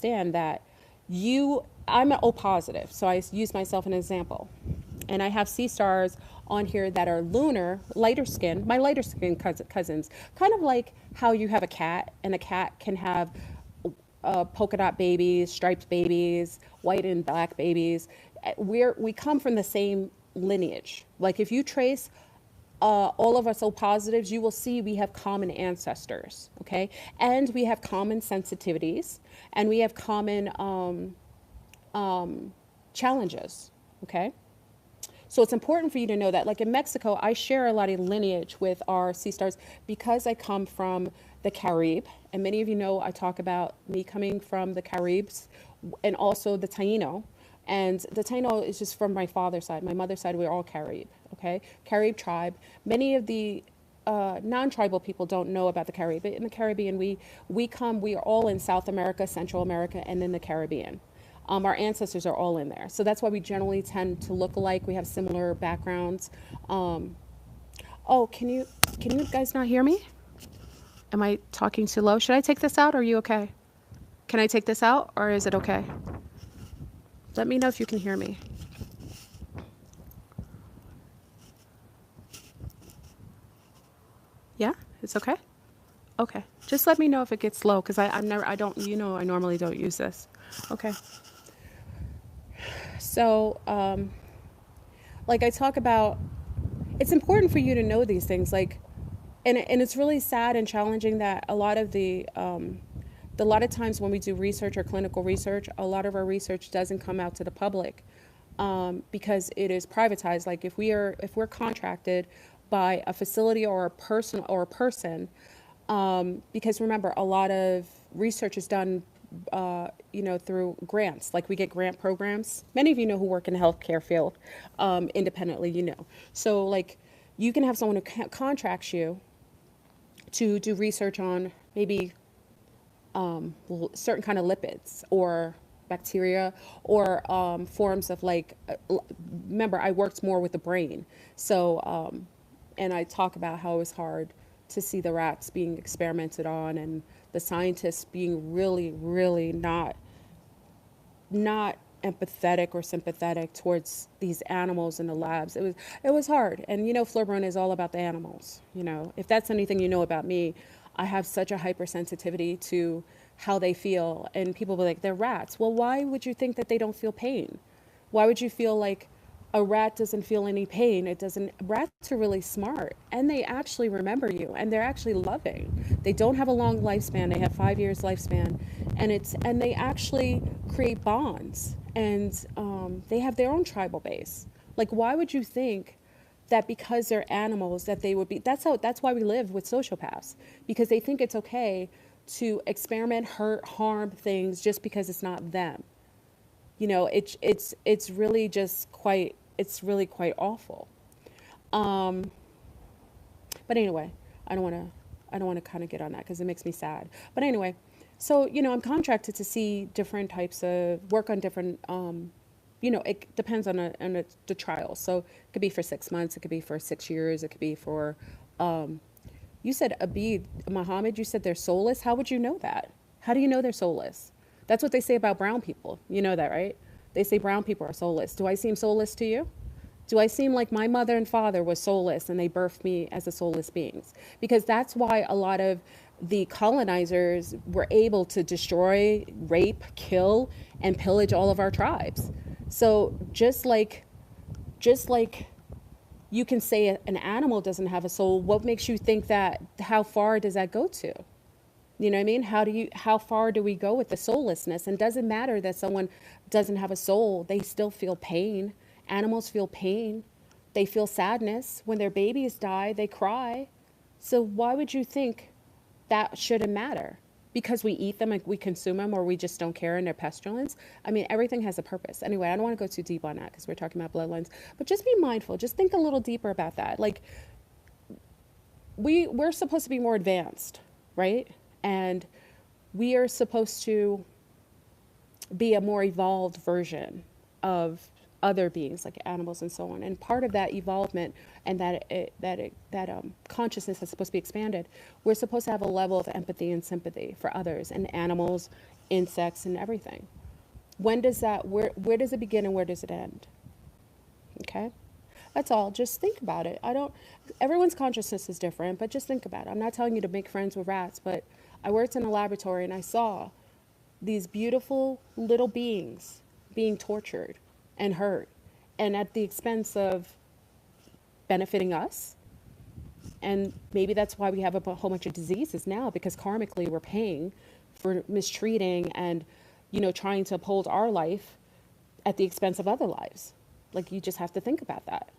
understand that I'm an O positive, so I use myself as an example. And I have sea stars on here that are lunar, lighter skin, my lighter skin cousins, kind of like how you have a cat, and a cat can have polka dot babies, striped babies, white and black babies. We come from the same lineage. Like if you trace all of us O positives, you will see we have common ancestors, okay? And we have common sensitivities, and we have common challenges, okay? So it's important for you to know that, like in Mexico, I share a lot of lineage with our sea stars because I come from the Carib. And many of you know I talk about me coming from the Caribs and also the Taino. And the Taino is just from my father's side. My mother's side, we're all Carib, okay? Carib tribe. Many of the non-tribal people don't know about the Caribbean. But in the Caribbean, we are all in South America, Central America, and in the Caribbean. Our ancestors are all in there. So that's why we generally tend to look alike. We have similar backgrounds. Oh, can you guys not hear me? Am I talking too low? Should I take this out? Or are you okay? Can I take this out or is it okay? Let me know if you can hear me. Yeah, it's okay? Okay. Just let me know if it gets low because I don't, I normally don't use this. Okay. So, like I talk about, it's important for you to know these things. Like, and it's really sad and challenging that a lot of times when we do research or clinical research, a lot of our research doesn't come out to the public because it is privatized. Like if we're contracted by a facility or a person, because remember, a lot of research is done through grants. Like we get grant programs. Many of you know who work in the healthcare field independently, So like you can have someone who contracts you to do research on maybe certain kind of lipids or bacteria or forms of like, remember, I worked more with the brain. So, and I talk about how it was hard to see the rats being experimented on and the scientists being really, really not empathetic or sympathetic towards these animals in the labs. It was hard. And Fleur Brun is all about the animals. If that's anything you know about me, I have such a hypersensitivity to how they feel. And people will be like, they're rats. Well, why would you think that they don't feel pain? Why would you feel like a rat doesn't feel any pain? It doesn't. Rats are really smart and they actually remember you and they're actually loving. They don't have a long lifespan. They have 5 years lifespan, and they actually create bonds, and they have their own tribal base. Like, why would you think that because they're animals that they would be? That's why we live with sociopaths, because they think it's okay to experiment, hurt, harm things just because it's not them. It's really just quite, it's really quite awful. Um, but anyway, I don't want to kind of get on that because it makes me sad. But anyway, so I'm contracted to see different types of work on different. It depends on the trial. So it could be for 6 months, it could be for 6 years, it could be for. You said Abid Muhammad. You said they're soulless. How would you know that? How do you know they're soulless? That's what they say about brown people. You know that, right? They say brown people are soulless. Do I seem soulless to you? Do I seem like my mother and father was soulless and they birthed me as a soulless beings? Because that's why a lot of the colonizers were able to destroy, rape, kill, and pillage all of our tribes. So just like you can say an animal doesn't have a soul, what makes you think that? How far does that go to? You know what I mean? How far do we go with the soullessness? And doesn't matter that someone doesn't have a soul, they still feel pain. Animals feel pain. They feel sadness. When their babies die, they cry. So why would you think that shouldn't matter? Because we eat them and we consume them, or we just don't care and they're pestilence? I mean, everything has a purpose. Anyway, I don't want to go too deep on that because we're talking about bloodlines, but just be mindful. Just think a little deeper about that. Like, we're supposed to be more advanced, right? And we are supposed to be a more evolved version of other beings like animals and so on. And part of that evolvement and that consciousness is supposed to be expanded. We're supposed to have a level of empathy and sympathy for others and animals insects and everything. When does that, where does it begin and where does it end? Okay? That's all. Just think about it. Everyone's consciousness is different, but just think about it. I'm not telling you to make friends with rats, but I worked in a laboratory and I saw these beautiful little beings being tortured and hurt, and at the expense of benefiting us. And maybe that's why we have a whole bunch of diseases now, because karmically we're paying for mistreating and, trying to uphold our life at the expense of other lives. Like, you just have to think about that.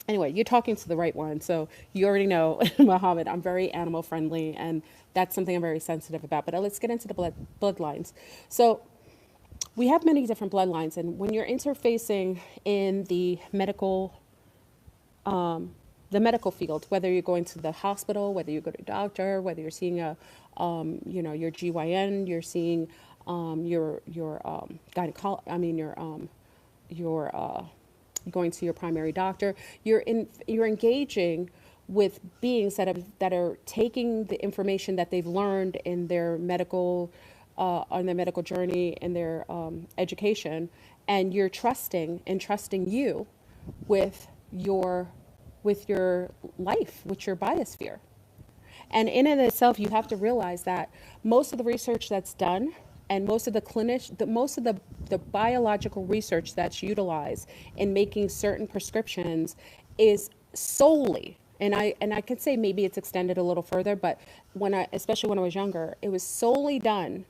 Anyway, you're talking to the right one. So you already know, Muhammad, I'm very animal friendly, and that's something I'm very sensitive about. But let's get into the bloodlines. So we have many different bloodlines. And when you're interfacing in the medical field, whether you're going to the hospital, whether you go to a doctor, whether you're seeing your GYN, you're seeing your gynecologist, going to your primary doctor, you're engaging with beings that are taking the information that they've learned in their medical on their medical journey and their education, and you're trusting you with your life, with your biosphere. And in and of itself, you have to realize that most of the research that's done and most of the biological research that's utilized in making certain prescriptions is solely, and I could say maybe it's extended a little further, but especially when I was younger, it was solely done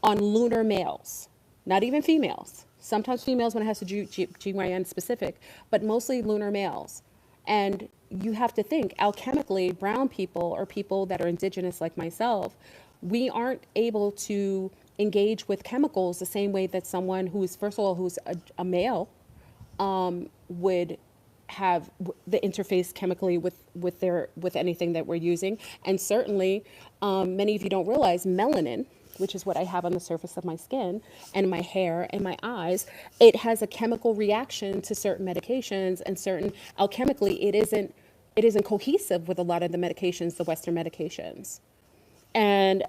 on lunar males, not even females. Sometimes females when it has to do GYN specific, but mostly lunar males. And you have to think, alchemically, brown people or people that are indigenous like myself, we aren't able to engage with chemicals the same way that someone who's, first of all, who's a male would have the interface chemically with anything that we're using. And certainly, many of you don't realize melanin, which is what I have on the surface of my skin and my hair and my eyes, it has a chemical reaction to certain medications, and certain alchemically it isn't cohesive with a lot of the medications, the Western medications. And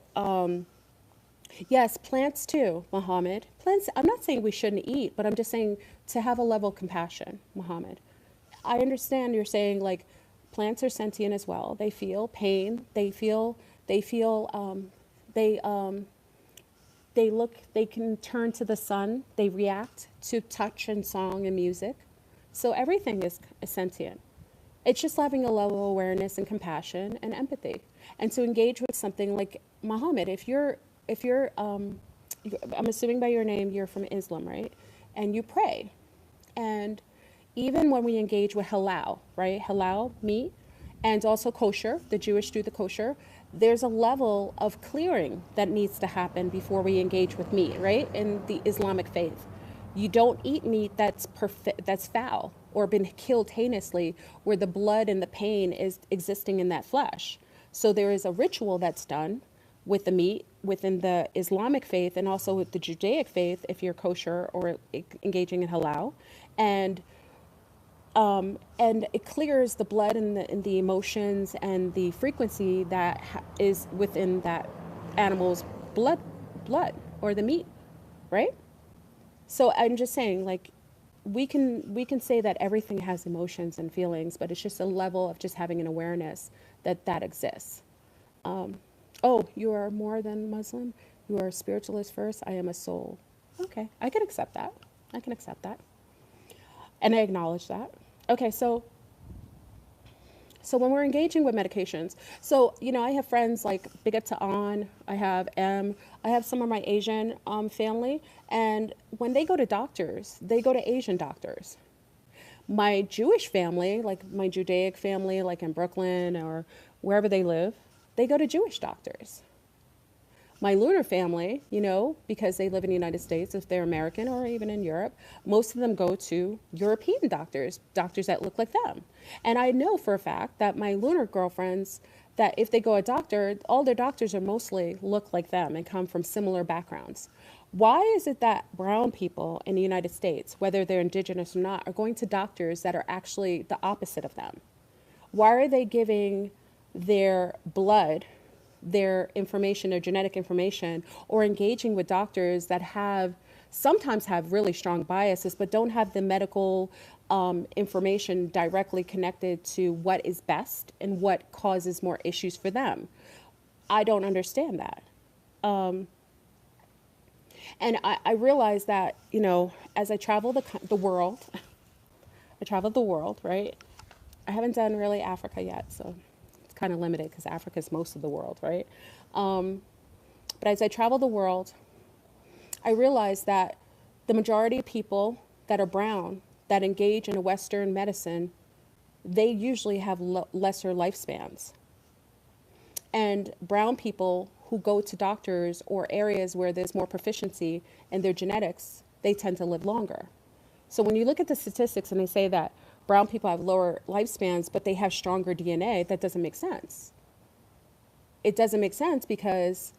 yes, plants too, Muhammad. Plants, I'm not saying we shouldn't eat, but I'm just saying to have a level of compassion, Muhammad. I understand you're saying like plants are sentient as well. They feel pain. They can turn to the sun. They react to touch and song and music. So everything is sentient. It's just having a level of awareness and compassion and empathy. And to engage with something like Muhammad, if you're I'm assuming by your name, you're from Islam, right? And you pray. And even when we engage with halal, right? Halal, meat, and also kosher, the Jewish do the kosher, there's a level of clearing that needs to happen before we engage with meat, right? In the Islamic faith, you don't eat meat that's foul or been killed heinously, where the blood and the pain is existing in that flesh. So there is a ritual that's done with the meat within the Islamic faith, and also with the Judaic faith, if you're kosher or engaging in halal, and it clears the blood and the emotions and the frequency that is within that animal's blood or the meat, right? So I'm just saying, like, we can say that everything has emotions and feelings, but it's just a level of just having an awareness that exists. Oh, you are more than Muslim? You are a spiritualist first? I am a soul. Okay, I can accept that. I can accept that. And I acknowledge that. Okay, so when we're engaging with medications, so, I have friends like big up to An, I have M, I have some of my Asian family, and when they go to doctors, they go to Asian doctors. My Jewish family, like my Judaic family, like in Brooklyn or wherever they live, they go to Jewish doctors. My lunar family, because they live in the United States, if they're American or even in Europe, most of them go to European doctors that look like them. And I know for a fact that my lunar girlfriends, that if they go a doctor, all their doctors are mostly look like them and come from similar backgrounds. Why is it that brown people in the United States, whether they're indigenous or not, are going to doctors that are actually the opposite of them? Why are they giving their blood their information, their genetic information, or engaging with doctors that sometimes have really strong biases, but don't have the medical information directly connected to what is best and what causes more issues for them. I don't understand that. And I realized that, as I travel the world, I traveled the world, right? I haven't done really Africa yet, so it's kind of limited because Africa is most of the world, right? But as I travel the world, I realized that the majority of people that are brown that engage in Western medicine, they usually have lesser lifespans. And brown people who go to doctors or areas where there's more proficiency in their genetics, they tend to live longer. So when you look at the statistics and they say that brown people have lower lifespans, but they have stronger DNA, that doesn't make sense. It doesn't make sense because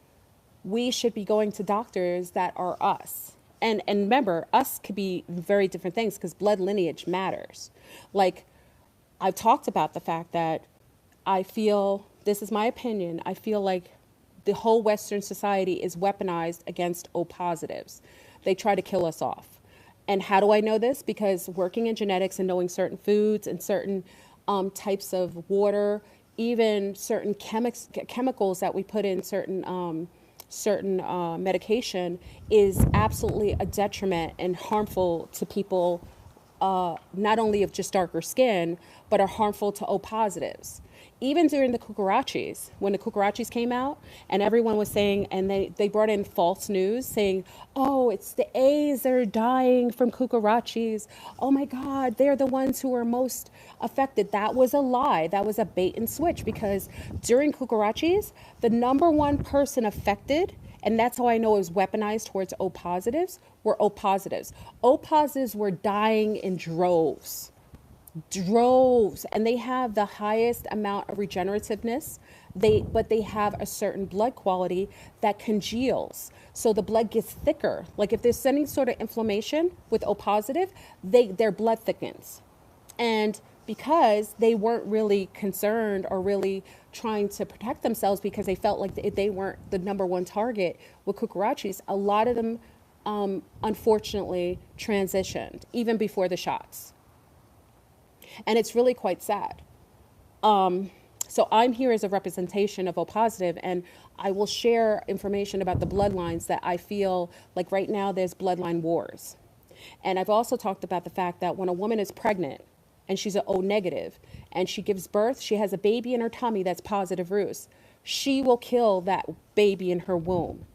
we should be going to doctors that are us. And remember, us could be very different things because blood lineage matters. Like, I've talked about the fact that I feel, this is my opinion, I feel like the whole Western society is weaponized against O positives. They try to kill us off. And how do I know this? Because working in genetics and knowing certain foods and certain types of water, even certain chemicals that we put in certain medication is absolutely a detriment and harmful to people, not only of just darker skin, but are harmful to O positives. Even during the cucarachas, when the cucarachas came out and everyone was saying, and they brought in false news saying, oh, it's the A's that are dying from cucarachas. Oh my God, they're the ones who are most affected. That was a lie. That was a bait and switch because during cucarachas, the number one person affected, and that's how I know it was weaponized towards O positives, were O positives. O positives were dying in droves. And they have the highest amount of regenerativeness, but they have a certain blood quality that congeals, so the blood gets thicker. Like if there's any sort of inflammation with O positive, their blood thickens. And because they weren't really concerned or really trying to protect themselves because they felt like they weren't the number one target with cucarachas, a lot of them unfortunately transitioned even before the shots. And it's really quite sad. So I'm here as a representation of O positive, and I will share information about the bloodlines that I feel like right now there's bloodline wars. And I've also talked about the fact that when a woman is pregnant and she's an O negative and she gives birth, she has a baby in her tummy that's positive Rus, she will kill that baby in her womb.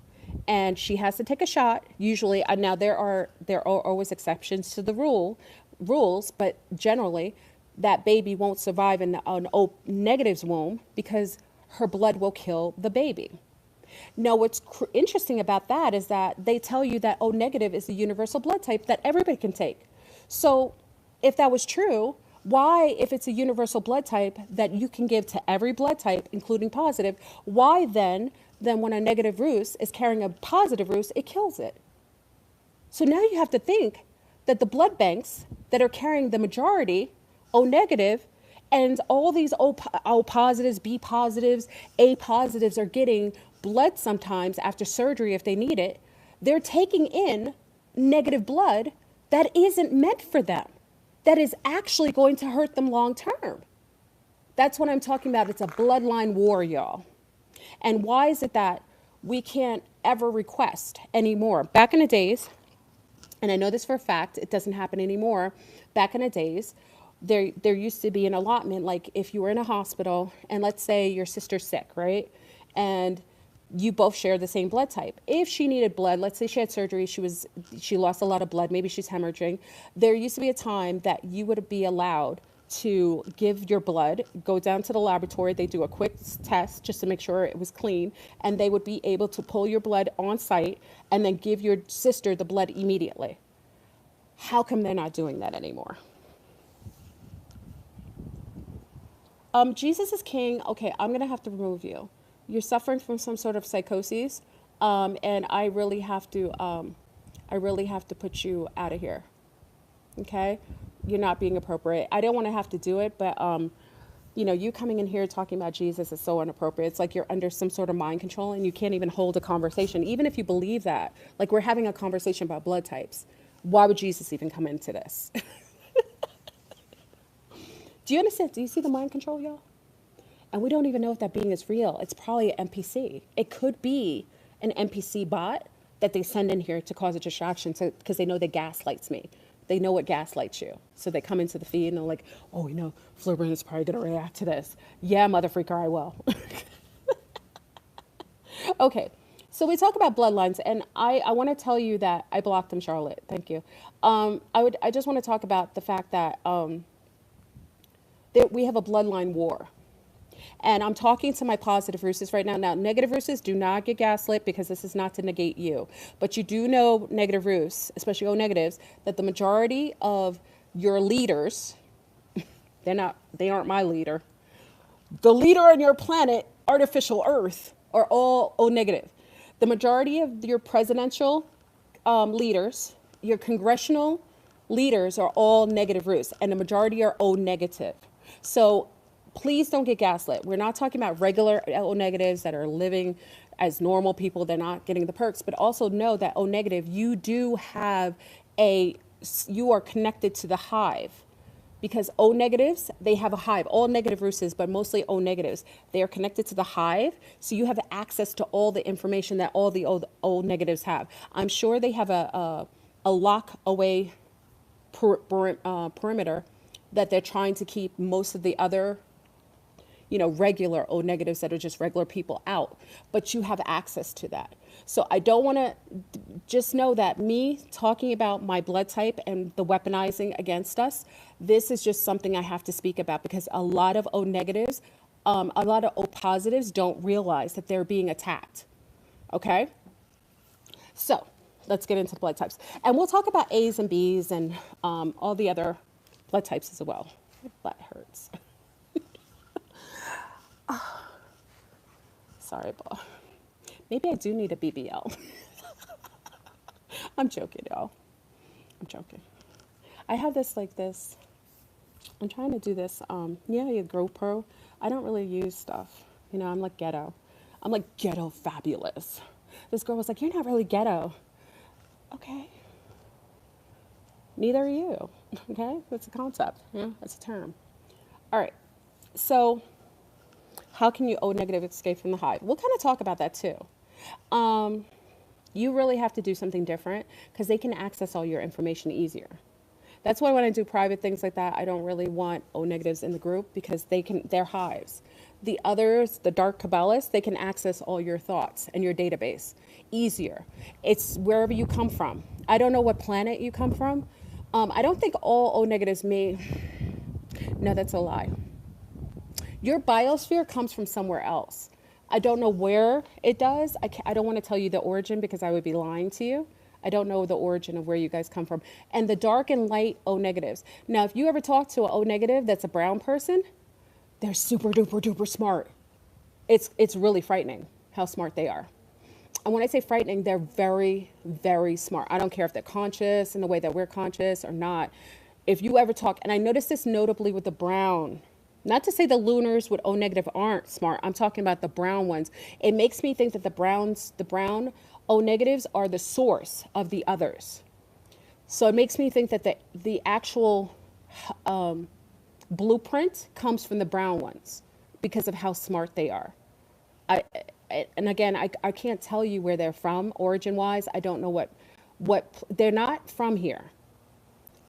And she has to take a shot. Usually, now there are always exceptions to the rules, but generally, that baby won't survive in an O negative's womb because her blood will kill the baby. Now, what's interesting about that is that they tell you that O negative is the universal blood type that everybody can take. So if that was true, why, if it's a universal blood type that you can give to every blood type, including positive, why then when a negative Rus is carrying a positive Rus, it kills it? So now you have to think that the blood banks that are carrying the majority O negative, and all these O positives, B positives, A positives are getting blood sometimes after surgery if they need it. They're taking in negative blood that isn't meant for them, that is actually going to hurt them long term. That's what I'm talking about. It's a bloodline war, y'all. And why is it that we can't ever request anymore? Back in the days, and I know this for a fact, it doesn't happen anymore. Back in the days, there used to be an allotment, like if you were in a hospital and let's say your sister's sick, right? And you both share the same blood type. If she needed blood, let's say she had surgery, she lost a lot of blood, maybe she's hemorrhaging. There used to be a time that you would be allowed to give your blood, go down to the laboratory, they do a quick test just to make sure it was clean, and they would be able to pull your blood on site and then give your sister the blood immediately. How come they're not doing that anymore? Jesus is king. Okay, I'm going to have to remove you. You're suffering from some sort of psychosis, and I really have to put you out of here. Okay? You're not being appropriate. I don't want to have to do it, but you know, you coming in here talking about Jesus is so inappropriate. It's like you're under some sort of mind control and you can't even hold a conversation. Even if you believe that, like we're having a conversation about blood types. Why would Jesus even come into this? Do you understand? Do you see the mind control, y'all? And we don't even know if that being is real. It's probably an NPC. It could be an NPC bot that they send in here to cause a distraction because they know that gaslights me. They know what gaslights you. So they come into the feed and they're like, oh, you know, Fleur is probably going to react to this. Yeah, mother freaker, I will. Okay, so we talk about bloodlines, and I want to tell you that I blocked them, Charlotte. Thank you. I just want to talk about the fact that, that we have a bloodline war. And I'm talking to my positive roosters right now. Now, negative roosters, do not get gaslit because this is not to negate you. But you do know, negative roosts, especially O negatives, that the majority of your leaders, they aren't my leader. The leader on your planet, artificial Earth, are all O negative. The majority of your presidential leaders, your congressional leaders are all negative roosts, and the majority are O negative. So please don't get gaslit. We're not talking about regular O negatives that are living as normal people. They're not getting the perks, but also know that O negative, you are connected to the hive. Because O negatives, they have a hive. All negative roosters, but mostly O negatives. They are connected to the hive, so you have access to all the information that all the O negatives have. I'm sure they have a lock away perimeter that they're trying to keep most of the other, you know, regular O negatives that are just regular people out. But you have access to that. So I don't want to, just know that me talking about my blood type and the weaponizing against us, this is just something I have to speak about because a lot of O negatives, a lot of O positives don't realize that they're being attacked. Okay? So let's get into the blood types. And we'll talk about A's and B's and all the other blood types as well. My butt hurts. Sorry, Paul. Maybe I do need a BBL. I'm joking, y'all. I'm joking. I have this like this. I'm trying to do this. Yeah, your GoPro. I don't really use stuff. You know, I'm like ghetto. I'm like ghetto fabulous. This girl was like, you're not really ghetto. Okay. Neither are you. Okay? That's a concept. Yeah, that's a term. All right. So how can you O negative escape from the hive? We'll kind of talk about that too. You really have to do something different because they can access all your information easier. That's why when I do private things like that, I don't really want O negatives in the group because they're hives. The others, the dark Kabbalists, they can access all your thoughts and your database easier. It's wherever you come from. I don't know what planet you come from. I don't think all O negatives no, that's a lie. Your biosphere comes from somewhere else. I don't know where it does. I don't want to tell you the origin because I would be lying to you. I don't know the origin of where you guys come from. And the dark and light O negatives. Now, if you ever talk to an O negative that's a brown person, they're super duper duper smart. It's really frightening how smart they are. And when I say frightening, they're very, very smart. I don't care if they're conscious in the way that we're conscious or not. If you ever talk, and I noticed this notably with the brown, not to say the lunars with O negative aren't smart. I'm talking about the brown ones. It makes me think that the brown O negatives are the source of the others. So it makes me think that the actual blueprint comes from the brown ones because of how smart they are. And again, I can't tell you where they're from origin-wise. I don't know what they're not from here.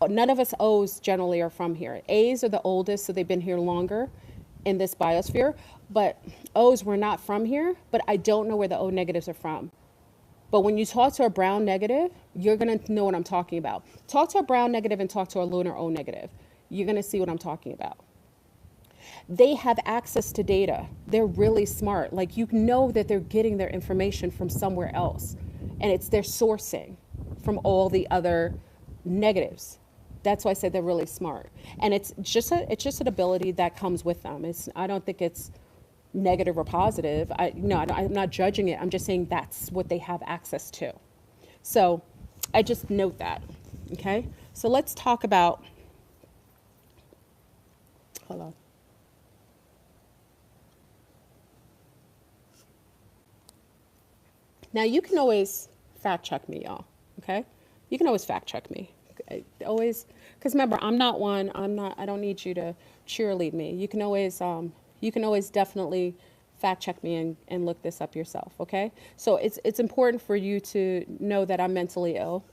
None of us O's generally are from here. A's are the oldest, so they've been here longer in this biosphere. But O's were not from here, but I don't know where the O negatives are from. But when you talk to a brown negative, you're going to know what I'm talking about. Talk to a brown negative and talk to a lunar O negative. You're going to see what I'm talking about. They have access to data. They're really smart. Like, you know that they're getting their information from somewhere else. And it's their sourcing from all the other negatives. That's why I said they're really smart. And it's just an ability that comes with them. I don't think it's negative or positive. I'm not judging it. I'm just saying that's what they have access to. So I just note that. Okay. So let's talk about, hold on. Now you can always fact check me, y'all. Okay, you can always fact check me. Always, because remember, I'm not one. I don't need you to cheerlead me. You can always definitely fact check me and look this up yourself. Okay, so it's important for you to know that I'm mentally ill,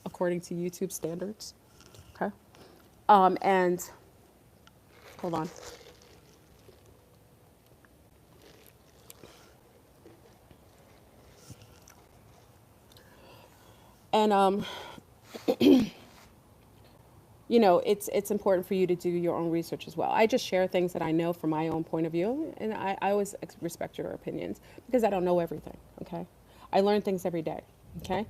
according to YouTube standards. Okay, and hold on. And you know, it's important for you to do your own research as well. I just share things that I know from my own point of view, and I always respect your opinions because I don't know everything. Okay, I learn things every day. Okay,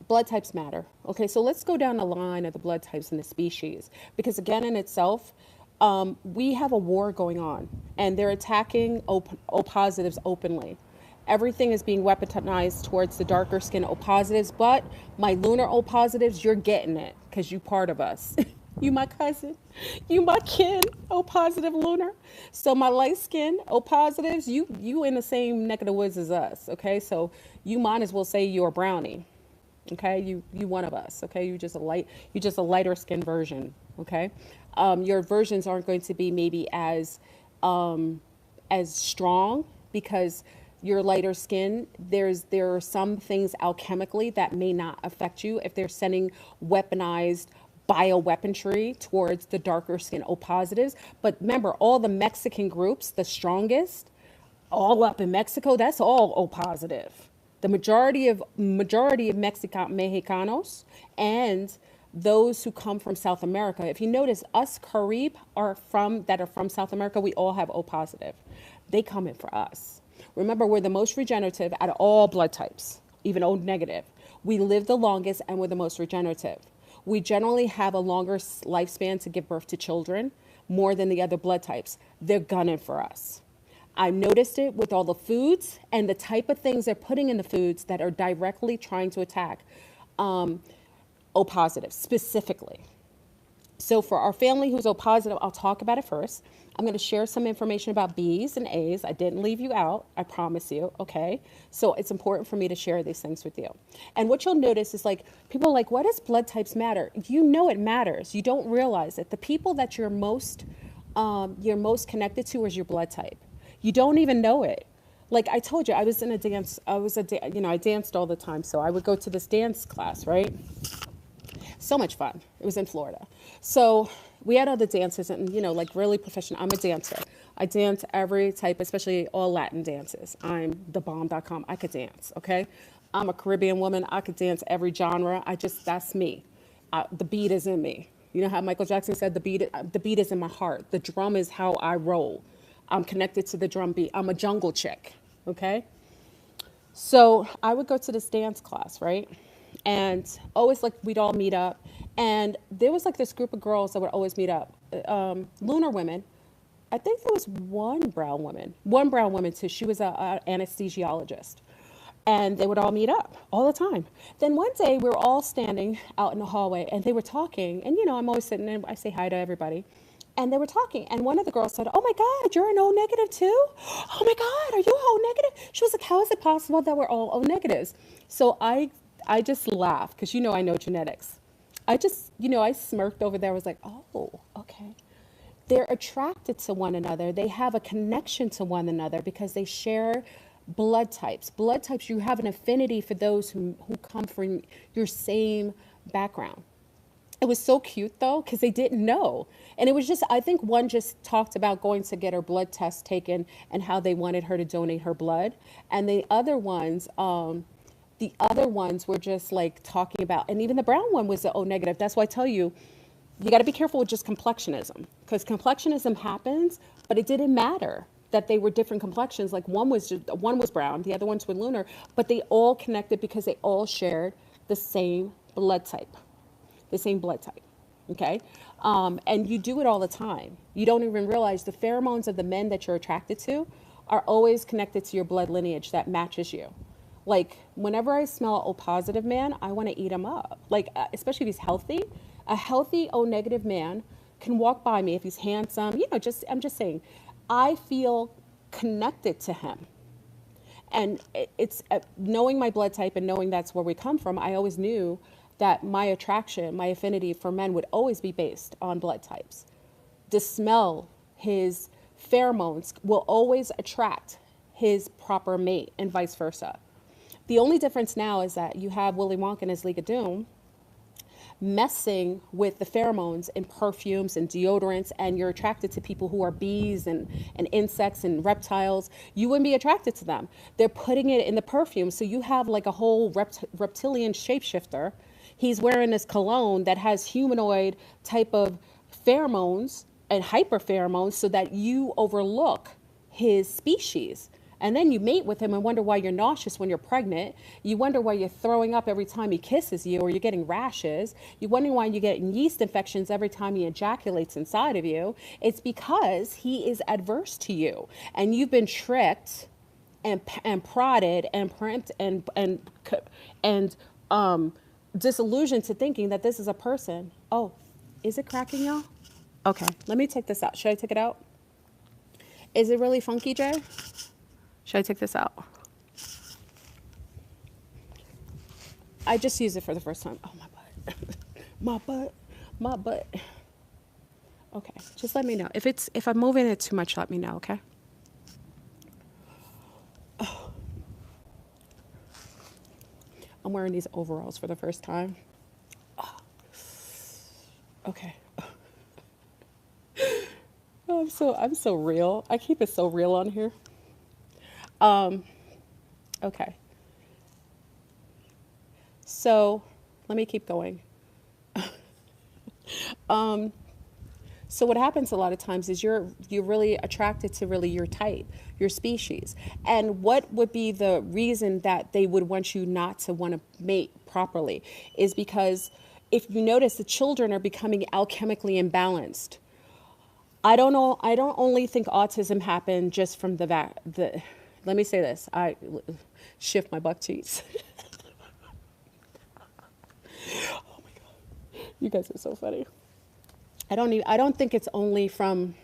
blood types matter. Okay, so let's go down the line of the blood types and the species, because again, in itself, we have a war going on, and they're attacking O positives openly. Everything is being weaponized towards the darker skin O positives, but my lunar O positives, you're getting it because you part of us. You my cousin, you my kin, O positive lunar. So my light skin O positives, you in the same neck of the woods as us. Okay, so you might as well say you're a brownie. Okay, you one of us. Okay, you just a lighter skin version. Okay, your versions aren't going to be maybe as strong because your lighter skin, there are some things alchemically that may not affect you if they're sending weaponized bioweaponry towards the darker skin O positives. But remember, all the Mexican groups, the strongest, all up in Mexico, that's all O positive. The majority of Mexicanos and those who come from South America. If you notice, us Carib that are from South America, we all have O positive. They come in for us. Remember, we're the most regenerative out of all blood types, even O negative. We live the longest and we're the most regenerative. We generally have a longer lifespan to give birth to children, more than the other blood types. They're gunning for us. I noticed it with all the foods and the type of things they're putting in the foods that are directly trying to attack O positive specifically. So for our family who's O positive, I'll talk about it first. I'm going to share some information about B's and A's. I didn't leave you out, I promise you, okay? So it's important for me to share these things with you. And what you'll notice is like, people are like, why does blood types matter? You know it matters. You don't realize it. The people that you're most connected to is your blood type. You don't even know it. Like I told you, I was in a dance, I danced all the time. So I would go to this dance class, right? So much fun. It was in Florida. So we had other dancers and, like really professional. I'm a dancer. I dance every type, especially all Latin dances. I'm thebomb.com. I could dance, okay? I'm a Caribbean woman. I could dance every genre. That's me. The beat is in me. You know how Michael Jackson said the beat is in my heart. The drum is how I roll. I'm connected to the drum beat. I'm a jungle chick, okay? So I would go to this dance class, right? And always like we'd all meet up. And there was like this group of girls that would always meet up. Lunar women. I think there was one brown woman too. She was an anesthesiologist. And they would all meet up all the time. Then one day we were all standing out in the hallway and they were talking. And I'm always sitting there, I say hi to everybody. And they were talking, and one of the girls said, "Oh my God, you're an O negative too? Oh my God, are you O negative?" She was like, "How is it possible that we're all O negatives?" So I just laughed because I know genetics. I just I smirked over there. I was like, "Oh, okay." They're attracted to one another. They have a connection to one another because they share blood types. Blood types, you have an affinity for those who come from your same background. It was so cute though, because they didn't know. And it was just, I think one just talked about going to get her blood test taken and how they wanted her to donate her blood. And the other ones were just like talking about, and even the brown one was the O negative. That's why I tell you, you got to be careful with just complexionism, because complexionism happens, but it didn't matter that they were different complexions. Like one was brown, the other ones were lunar, but they all connected because they all shared the same blood type. Okay? And you do it all the time. You don't even realize the pheromones of the men that you're attracted to are always connected to your blood lineage that matches you. Like, whenever I smell an O positive man, I want to eat him up. Like, especially if he's healthy. A healthy O negative man can walk by me if he's handsome. I'm just saying, I feel connected to him. And it's knowing my blood type and knowing that's where we come from, I always knew that my attraction, my affinity for men would always be based on blood types. The smell, his pheromones will always attract his proper mate and vice versa. The only difference now is that you have Willy Wonka and his League of Doom messing with the pheromones and perfumes and deodorants, and you're attracted to people who are bees and insects and reptiles. You wouldn't be attracted to them. They're putting it in the perfume. So you have like a whole reptilian shapeshifter. He's wearing this cologne that has humanoid type of pheromones and hyperpheromones so that you overlook his species. And then you mate with him and wonder why you're nauseous when you're pregnant. You wonder why you're throwing up every time he kisses you, or you're getting rashes. You're wondering why you're getting yeast infections every time he ejaculates inside of you. It's because he is adverse to you. And you've been tricked and prodded and primped and disillusioned to thinking that this is a person. Oh, is it cracking, y'all? Okay, let me take this out. Should I take it out? Is it really funky, Jay? Should I take this out? I just used it for the first time. Oh, my butt. My butt. My butt. Okay, just let me know. If I'm moving it too much, let me know, okay? Oh. I'm wearing these overalls for the first time. Oh. Okay. Oh, I'm so real. I keep it so real on here. Okay. So let me keep going. So what happens a lot of times is you're really attracted to really your type, your species. And what would be the reason that they would want you not to want to mate properly is because if you notice, the children are becoming alchemically imbalanced. I don't know. I don't only think autism happened just from let me say this. I shift my butt cheeks. Oh my God. You guys are so funny. I don't think it's only from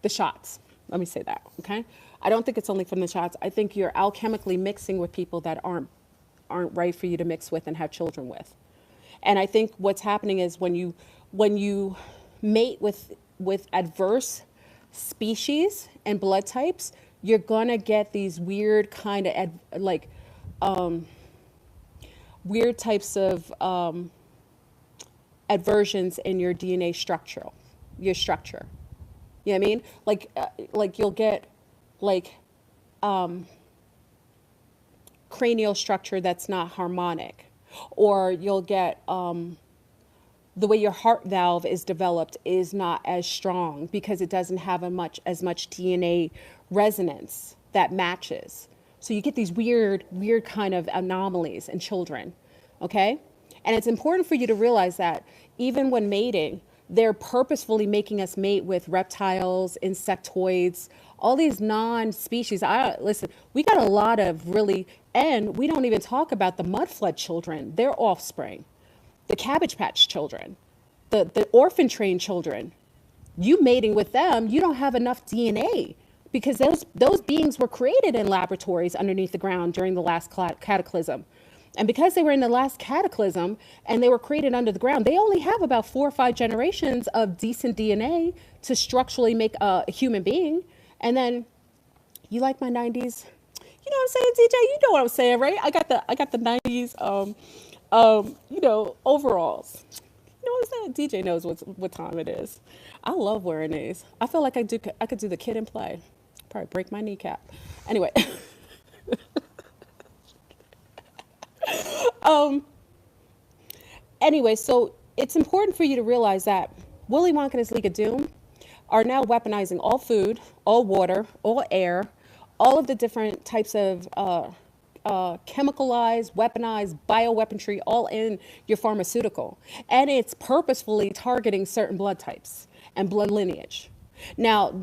the shots. Let me say that, okay? I don't think it's only from the shots. I think you're alchemically mixing with people that aren't right for you to mix with and have children with. And I think what's happening is when you mate with adverse species and blood types, you're gonna get these weird kind of weird types of adversions in your DNA structure, your structure. You know what I mean? Like you'll get cranial structure that's not harmonic, or you'll get the way your heart valve is developed is not as strong because it doesn't have as much DNA resonance that matches. So you get these weird kind of anomalies in children, okay? And it's important for you to realize that even when mating, they're purposefully making us mate with reptiles, insectoids, all these non-species. Listen, we got a lot of and we don't even talk about the mudflood children, their offspring, the Cabbage Patch children, the orphan train children. You mating with them, you don't have enough DNA because those beings were created in laboratories underneath the ground during the last cataclysm. And because they were in the last cataclysm and they were created under the ground, they only have about 4 or 5 generations of decent DNA to structurally make a human being. And then, you like my 90s? You know what I'm saying, DJ? You know what I'm saying, right? I got the 90s, overalls. You know what I'm saying? DJ knows what time it is. I love wearing these. I feel like I could do the kid and play. Probably break my kneecap. Anyway. Anyway, so it's important for you to realize that Willy Wonka and his League of Doom are now weaponizing all food, all water, all air, all of the different types of chemicalized, weaponized bioweaponry, all in your pharmaceutical. And it's purposefully targeting certain blood types and blood lineage. Now,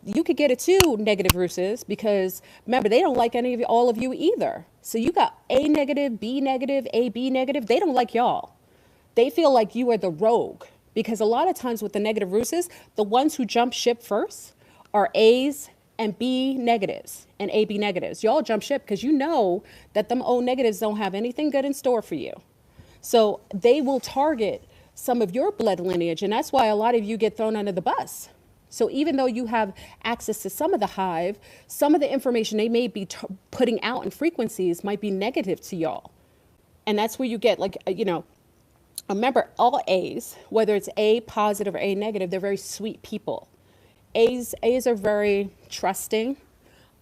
you could get it too, negative Russes, because remember, they don't like all of you either. So you got A negative, B negative, AB negative. They don't like y'all. They feel like you are the rogue, because a lot of times with the negative Russes, the ones who jump ship first are A's and B negatives and AB negatives. Y'all jump ship because you know that them O negatives don't have anything good in store for you. So they will target some of your blood lineage, and that's why a lot of you get thrown under the bus. So even though you have access to some of the hive, some of the information they may be putting out in frequencies might be negative to y'all. And that's where you get like, remember all A's, whether it's A positive or A negative, they're very sweet people. A's are very trusting,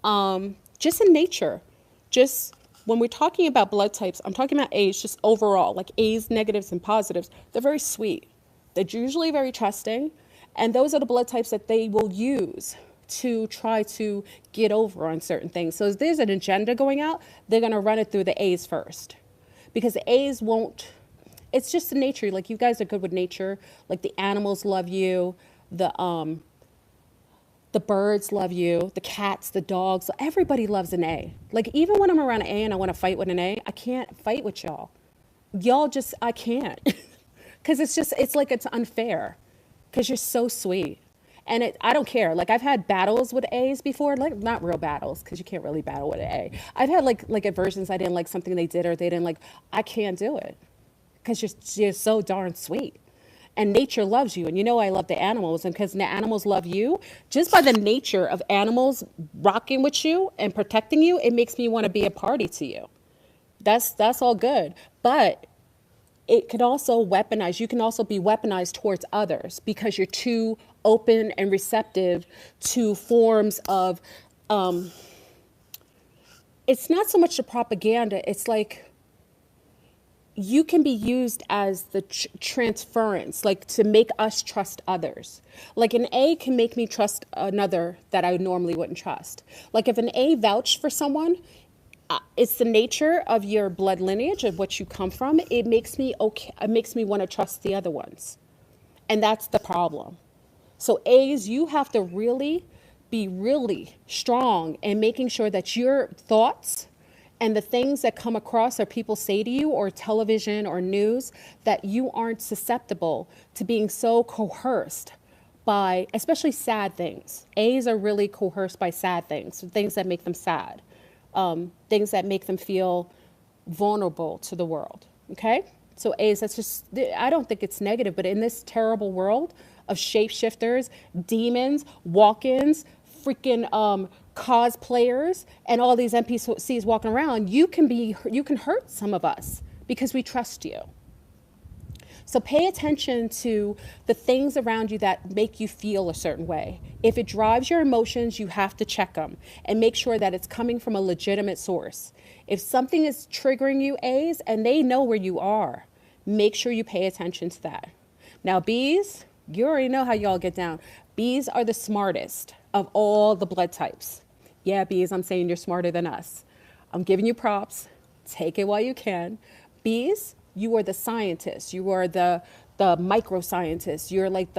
just in nature. Just when we're talking about blood types, I'm talking about A's just overall, like A's, negatives, and positives. They're very sweet. They're usually very trusting. And those are the blood types that they will use to try to get over on certain things. So if there's an agenda going out, they're going to run it through the A's first. Because the A's won't, it's just the nature. Like you guys are good with nature. Like the animals love you. The birds love you. The cats, the dogs, everybody loves an A. Like even when I'm around an A and I want to fight with an A, I can't fight with y'all. I can't. Because it's like it's unfair. Because you're so sweet. And I don't care. Like I've had battles with A's before, like not real battles, because you can't really battle with an A. I've had like aversions. I didn't like something they did or they didn't like. I can't do it because you're so darn sweet. And nature loves you. And you know I love the animals. And because the animals love you, just by the nature of animals rocking with you and protecting you, it makes me want to be a party to you. That's all good. But it could also weaponize. You can also be weaponized towards others because you're too open and receptive to forms of, it's not so much the propaganda. It's like you can be used as the transference, like to make us trust others. Like an A can make me trust another that I normally wouldn't trust. Like if an A vouched for someone, it's the nature of your blood lineage of what you come from. It makes me okay. It makes me want to trust the other ones. And that's the problem. So A's, you have to really be really strong in making sure that your thoughts and the things that come across or people say to you or television or news, that you aren't susceptible to being so coerced by, especially sad things. A's are really coerced by sad things that make them sad. Things that make them feel vulnerable to the world. Okay? So A's, that's just, I don't think it's negative, but in this terrible world of shapeshifters, demons, walk-ins, freaking cosplayers, and all these NPCs walking around, you can hurt some of us because we trust you. So pay attention to the things around you that make you feel a certain way. If it drives your emotions, you have to check them and make sure that it's coming from a legitimate source. If something is triggering you, A's, and they know where you are, make sure you pay attention to that. Now, B's, you already know how y'all get down. B's are the smartest of all the blood types. Yeah, B's, I'm saying you're smarter than us. I'm giving you props. Take it while you can. B's, you are the scientist. You are the microscientist. You're like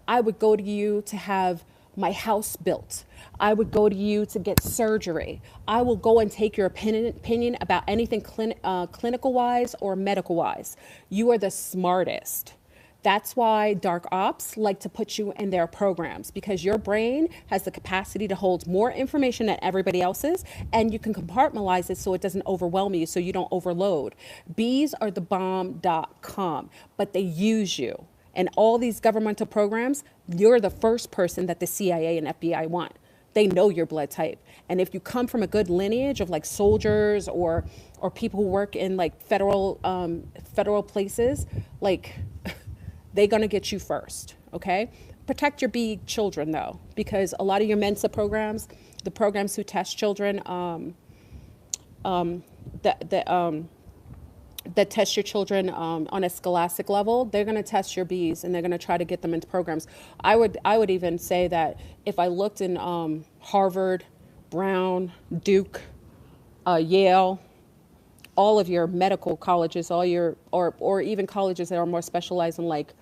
I would go to you to have my house built. I would go to you to get surgery. I will go and take your opinion about anything clinical wise or medical wise. You are the smartest. That's why dark ops like to put you in their programs, because your brain has the capacity to hold more information than everybody else's, and you can compartmentalize it so it doesn't overwhelm you, so you don't overload. Bees are the bomb.com, but they use you. And all these governmental programs, you're the first person that the CIA and FBI want. They know your blood type. And if you come from a good lineage of like soldiers or people who work in like federal places, like they're going to get you first, okay? Protect your bee children, though, because a lot of your Mensa programs, the programs who test children, that test your children on a scholastic level, they're going to test your bees, and they're going to try to get them into programs. I would even say that if I looked in Harvard, Brown, Duke, Yale, all of your medical colleges, all your or even colleges that are more specialized in like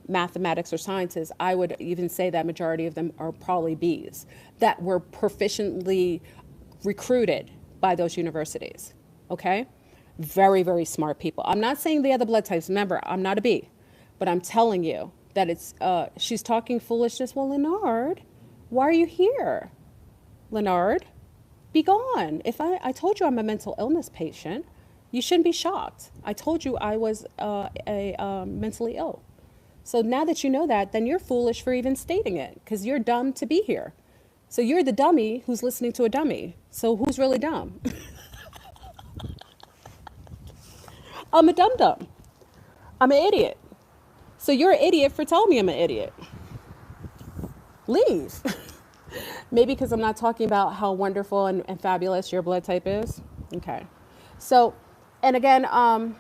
mathematics or sciences, I would even say that majority of them are probably bees that were proficiently recruited by those universities. Okay, very, very smart people. I'm not saying the other blood types. Remember, I'm not a bee, but I'm telling you that it's she's talking foolishness. Well, Leonard, why are you here? Leonard, be gone. If I told you I'm a mental illness patient, you shouldn't be shocked. I told you I was mentally ill. So now that you know that, then you're foolish for even stating it because you're dumb to be here. So you're the dummy who's listening to a dummy. So who's really dumb? I'm a dum-dum. I'm an idiot. So you're an idiot for telling me I'm an idiot. Leave. Maybe because I'm not talking about how wonderful and fabulous your blood type is. Okay. So, and again,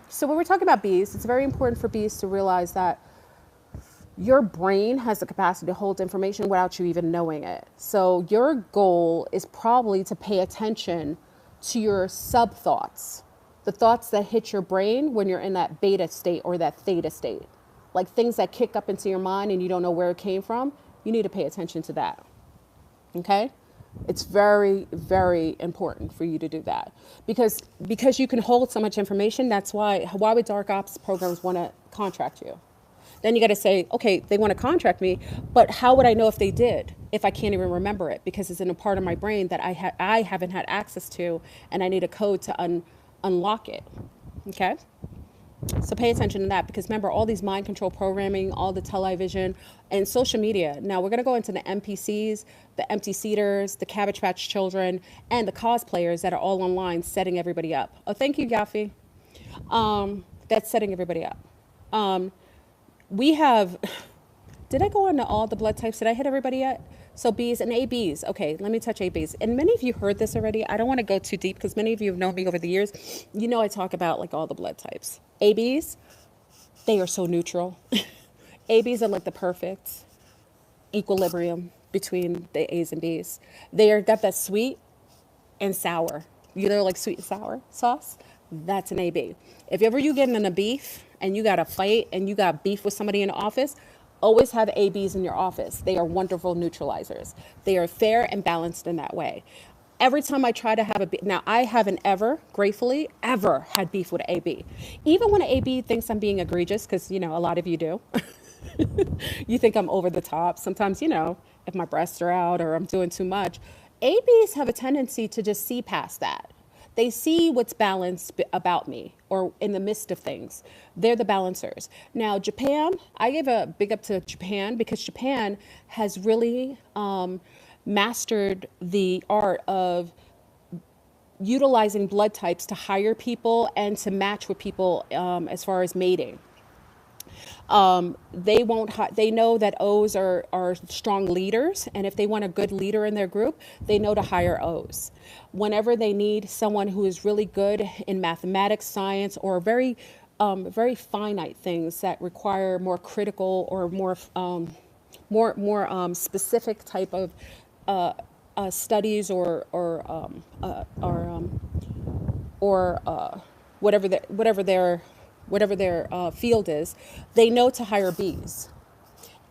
so when we're talking about bees, it's very important for bees to realize that your brain has the capacity to hold information without you even knowing it. So your goal is probably to pay attention to your sub thoughts, the thoughts that hit your brain when you're in that beta state or that theta state, like things that kick up into your mind and you don't know where it came from. You need to pay attention to that. Okay? It's very, very important for you to do that because you can hold so much information. That's why would dark ops programs want to contract you? Then you got to say, okay, they want to contract me, but how would I know if they did if I can't even remember it because it's in a part of my brain that I haven't had access to, and I need a code to unlock it. Okay. So pay attention to that because remember all these mind control programming, all the television and social media. Now we're going to go into the NPCs, the empty seaters, the Cabbage Patch Children, and the cosplayers that are all online setting everybody up. Oh, thank you, Gaffy. That's setting everybody up. We have, did I go into all the blood types? Did I hit everybody yet? So Bs and ABs. Okay, let me touch ABs. And many of you heard this already. I don't want to go too deep because many of you have known me over the years. You know I talk about like all the blood types. ABs, they are so neutral. ABs are like the perfect equilibrium between the A's and Bs. They are got that sweet and sour. You know, like sweet and sour sauce. That's an AB. If ever you get in a beef and you got a fight and you got beef with somebody in the office, always have ABs in your office. They are wonderful neutralizers. They are fair and balanced in that way. Every time I try to have a beef, now I haven't ever, gratefully, ever had beef with an AB. Even when an AB thinks I'm being egregious, because, you know, a lot of you do. You think I'm over the top. Sometimes, you know, if my breasts are out or I'm doing too much. ABs have a tendency to just see past that. They see what's balanced about me or in the midst of things. They're the balancers. Now, Japan, I gave a big up to Japan because Japan has really mastered the art of utilizing blood types to hire people and to match with people as far as mating. They know that O's are strong leaders, and if they want a good leader in their group, they know to hire O's. Whenever they need someone who is really good in mathematics, science, or very finite things that require more critical or more specific type of studies or whatever their field is, they know to hire Bs.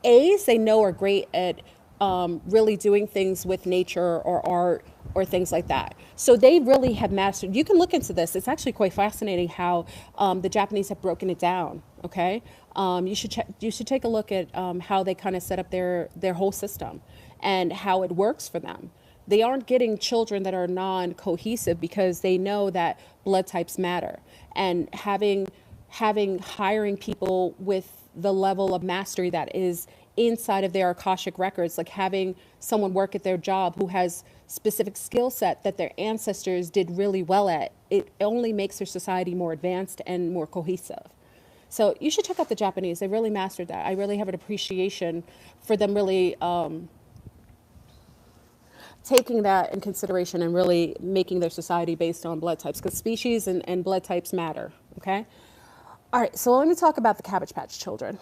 A's, they know are great at really doing things with nature or art or things like that. So they really have mastered. You can look into this. It's actually quite fascinating how the Japanese have broken it down. Okay, you should take a look at how they kind of set up their whole system and how it works for them. They aren't getting children that are non-cohesive because they know that blood types matter, and hiring people with the level of mastery that is inside of their Akashic records, like having someone work at their job who has specific skill set that their ancestors did really well at, it only makes their society more advanced and more cohesive. So you should check out the Japanese. They really mastered that. I really have an appreciation for them really taking that in consideration and really making their society based on blood types, because species and blood types matter, okay? All right, so let me talk about the Cabbage Patch Children.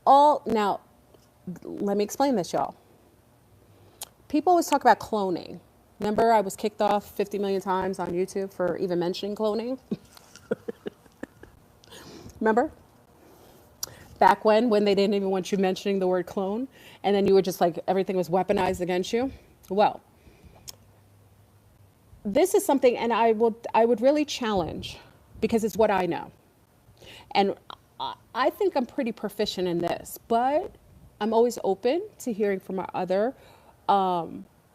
Now, let me explain this, y'all. People always talk about cloning. Remember, I was kicked off 50 million times on YouTube for even mentioning cloning? Remember? Back when they didn't even want you mentioning the word clone, and then you were just like, everything was weaponized against you? Well, this is something, and I would really challenge, because it's what I know. And I think I'm pretty proficient in this, but I'm always open to hearing from our other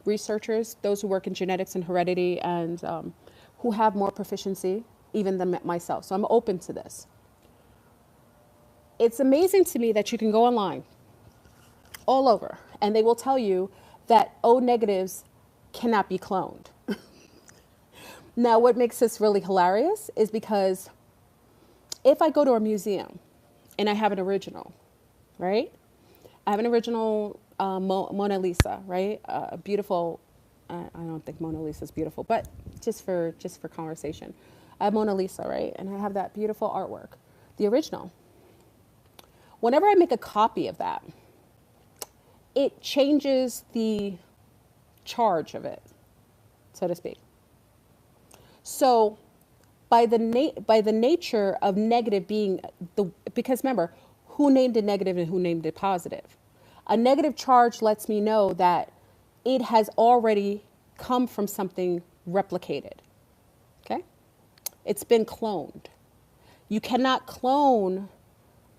researchers, those who work in genetics and heredity, and who have more proficiency even than myself. So I'm open to this. It's amazing to me that you can go online all over and they will tell you that O negatives cannot be cloned. Now, what makes this really hilarious is because if I go to a museum and I have an original, right? I have an original Mona Lisa, right? Beautiful. I don't think Mona Lisa is beautiful, but just for conversation, I have Mona Lisa, right? And I have that beautiful artwork, the original. Whenever I make a copy of that, it changes the charge of it, so to speak. So by the nature of negative being because remember, who named it negative and who named it positive? A negative charge lets me know that it has already come from something replicated. Okay? It's been cloned. You cannot clone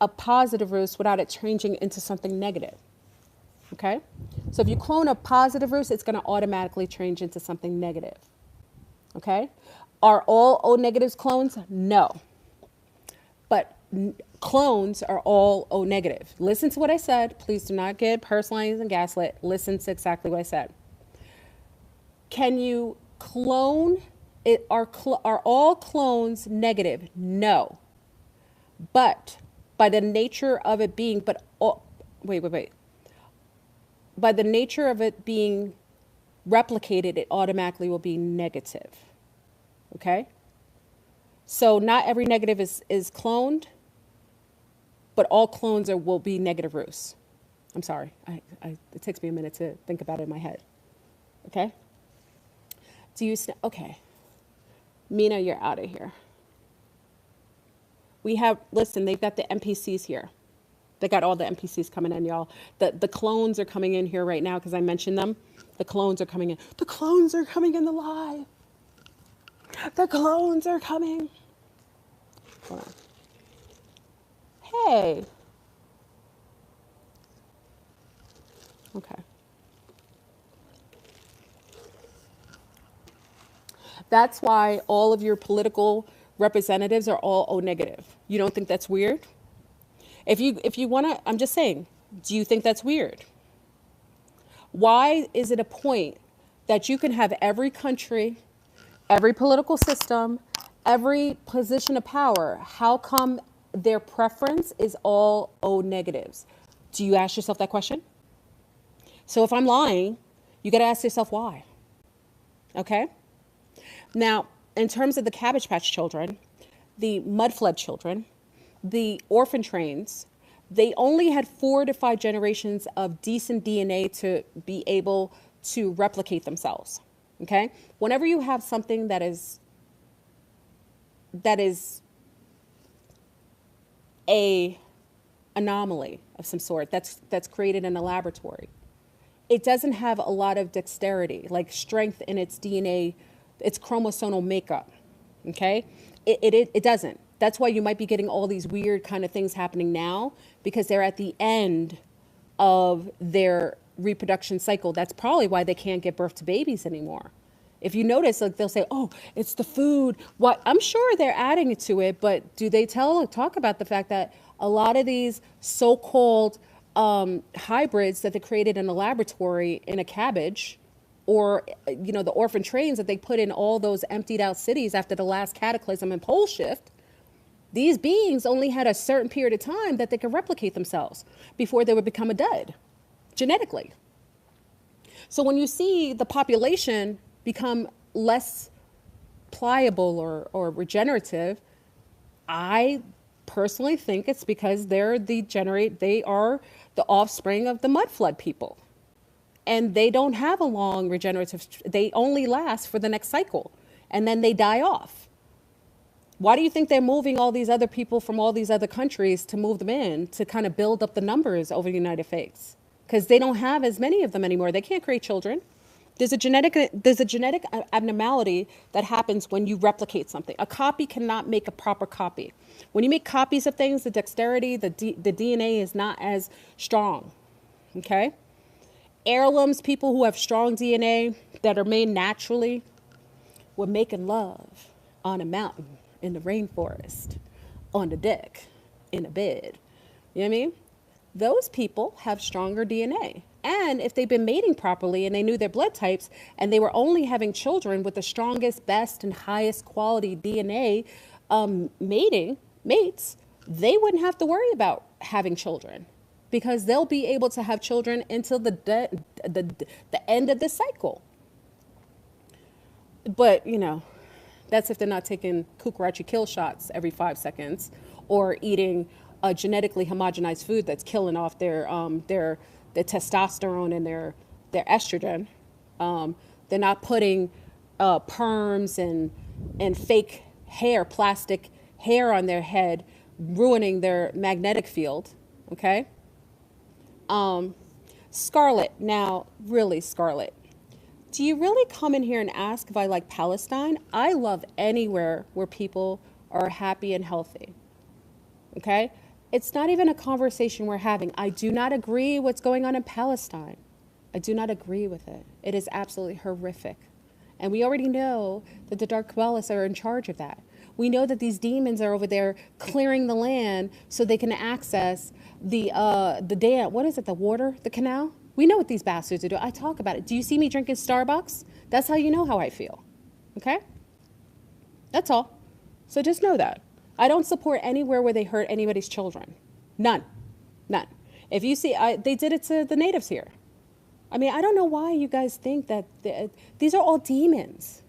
a positive roost without it changing into something negative. Okay? So if you clone a positive roost, it's going to automatically change into something negative. Okay? Are all O negatives clones? No. But clones are all O negative. Listen to what I said. Please do not get personalized and gaslit. Listen to exactly what I said. Can you clone it? Are all clones negative? No. But by the nature of it being, wait. By the nature of it being replicated, it automatically will be negative. Okay? So not every negative is cloned, but all clones will be negative roosts. I'm sorry. It takes me a minute to think about it in my head. Okay? Okay. Mina, you're out of here. Listen, they've got the NPCs here. They got all the NPCs coming in, y'all. The clones are coming in here right now because I mentioned them. The clones are coming in. The clones are coming in the live. The clones are coming. Hold on. Hey. Okay. That's why all of your political representatives are all O negative. You don't think that's weird? If you want to, I'm just saying, do you think that's weird? Why is it a point that you can have every country, every political system, every position of power? How come their preference is all O negatives? Do you ask yourself that question? So if I'm lying, you got to ask yourself why. Okay? Now, in terms of the Cabbage Patch children, the mud flood children, the orphan trains, they only had 4 to 5 generations of decent DNA to be able to replicate themselves. Okay? Whenever you have something that is a anomaly of some sort that's created in a laboratory, it doesn't have a lot of dexterity, like strength in its DNA, its chromosomal makeup. Okay? It doesn't. That's why you might be getting all these weird kind of things happening now, because they're at the end of their reproduction cycle. That's probably why they can't give birth to babies anymore. If you notice, like they'll say, oh, it's the food. What? I'm sure they're adding it to it, but do they talk about the fact that a lot of these so-called hybrids that they created in a laboratory in a cabbage, or the orphan trains that they put in all those emptied out cities after the last cataclysm and pole shift, these beings only had a certain period of time that they could replicate themselves before they would become a dud, genetically. So when you see the population become less pliable or regenerative, I personally think it's because they are the offspring of the mud flood people. And they don't have a long regenerative, they only last for the next cycle, and then they die off. Why do you think they're moving all these other people from all these other countries to move them in to kind of build up the numbers over the United States? Because they don't have as many of them anymore. They can't create children. There's a genetic abnormality that happens when you replicate something. A copy cannot make a proper copy. When you make copies of things, the dexterity, the DNA is not as strong. Okay? heirlooms, people who have strong DNA that are made naturally, were making love on a mountain, in the rainforest, on the deck, in a bed. You know what I mean? Those people have stronger DNA. And if they've been mating properly and they knew their blood types and they were only having children with the strongest, best, and highest quality DNA mates, they wouldn't have to worry about having children because they'll be able to have children until the end of the cycle. But, you know, that's if they're not taking cucaracha kill shots every 5 seconds or eating a genetically homogenized food that's killing off their testosterone and their estrogen. They're not putting perms and fake hair, plastic hair on their head, ruining their magnetic field. Okay. Scarlett, now really, Scarlett, do you really come in here and ask if I like Palestine? I love anywhere where people are happy and healthy. Okay? It's not even a conversation we're having. I do not agree what's going on in Palestine. I do not agree with it. It is absolutely horrific. And we already know that the Dark Kabbalists are in charge of that. We know that these demons are over there clearing the land so they can access the dam. What is it? The water? The canal? We know what these bastards are doing. I talk about it. Do you see me drinking Starbucks? That's how you know how I feel. Okay? That's all. So just know that. I don't support anywhere where they hurt anybody's children. None. None. If you see, they did it to the natives here. I mean, I don't know why you guys think that these are all demons.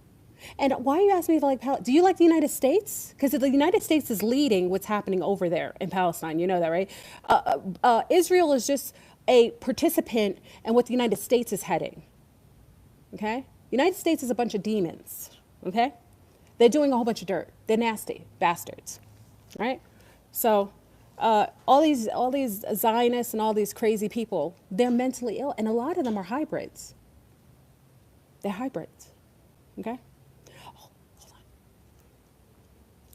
And why are you asking me if I like do you like the United States? Because the United States is leading what's happening over there in Palestine. You know that, right? Israel is just a participant in what the United States is heading. Okay? United States is a bunch of demons. Okay? They're doing a whole bunch of dirt. They're nasty bastards. Right? So all these Zionists and all these crazy people, they're mentally ill. And a lot of them are hybrids. They're hybrids. Okay? Oh, hold on.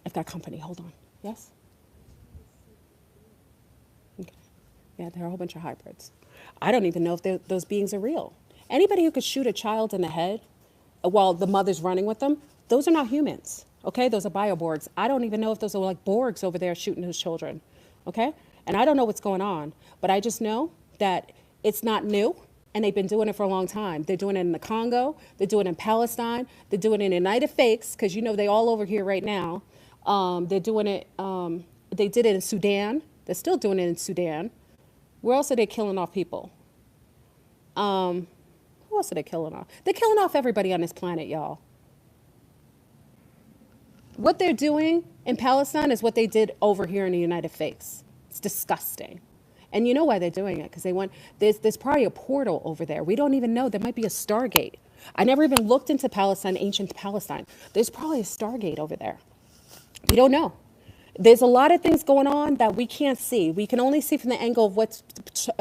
I've got company. Hold on. Yes? Okay. Yeah, they're a whole bunch of hybrids. I don't even know if those beings are real. Anybody who could shoot a child in the head while the mother's running with them, those are not humans. Okay? Those are bioborgs. I don't even know if those are like Borgs over there shooting those children. Okay? And I don't know what's going on, but I just know that it's not new. And they've been doing it for a long time. They're doing it in the Congo. They're doing it in Palestine. They're doing it in United Fakes, because you know they all over here right now. They're doing it, they did it in Sudan. They're still doing it in Sudan. Where else are they killing off people? Who else are they killing off? They're killing off everybody on this planet, y'all. What they're doing in Palestine is what they did over here in the United Fakes. It's disgusting. And you know why they're doing it? Because they want, there's probably a portal over there. We don't even know. There might be a Stargate. I never even looked into Palestine, ancient Palestine. There's probably a Stargate over there. We don't know. There's a lot of things going on that we can't see. We can only see from the angle of what's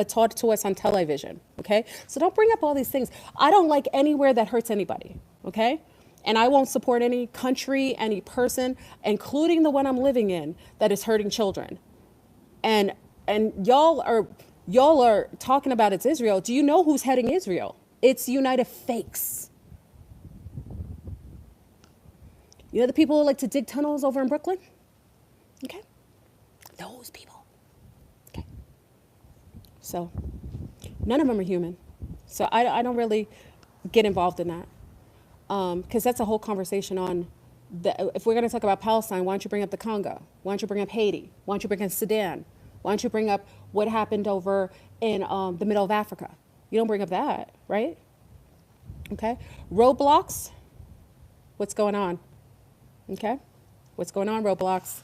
taught to us on television, okay? So don't bring up all these things. I don't like anywhere that hurts anybody, okay? And I won't support any country, any person, including the one I'm living in, that is hurting children. And y'all are talking about it's Israel. Do you know who's heading Israel? It's United Fakes. You know the people who like to dig tunnels over in Brooklyn? Okay. Those people. Okay. So none of them are human. So I don't really get involved in that. Because that's a whole conversation on, if we're going to talk about Palestine, why don't you bring up the Congo? Why don't you bring up Haiti? Why don't you bring up Sudan? Why don't you bring up what happened over in the middle of Africa? You don't bring up that, right? Okay. Roblox, what's going on? Okay. What's going on, Roblox?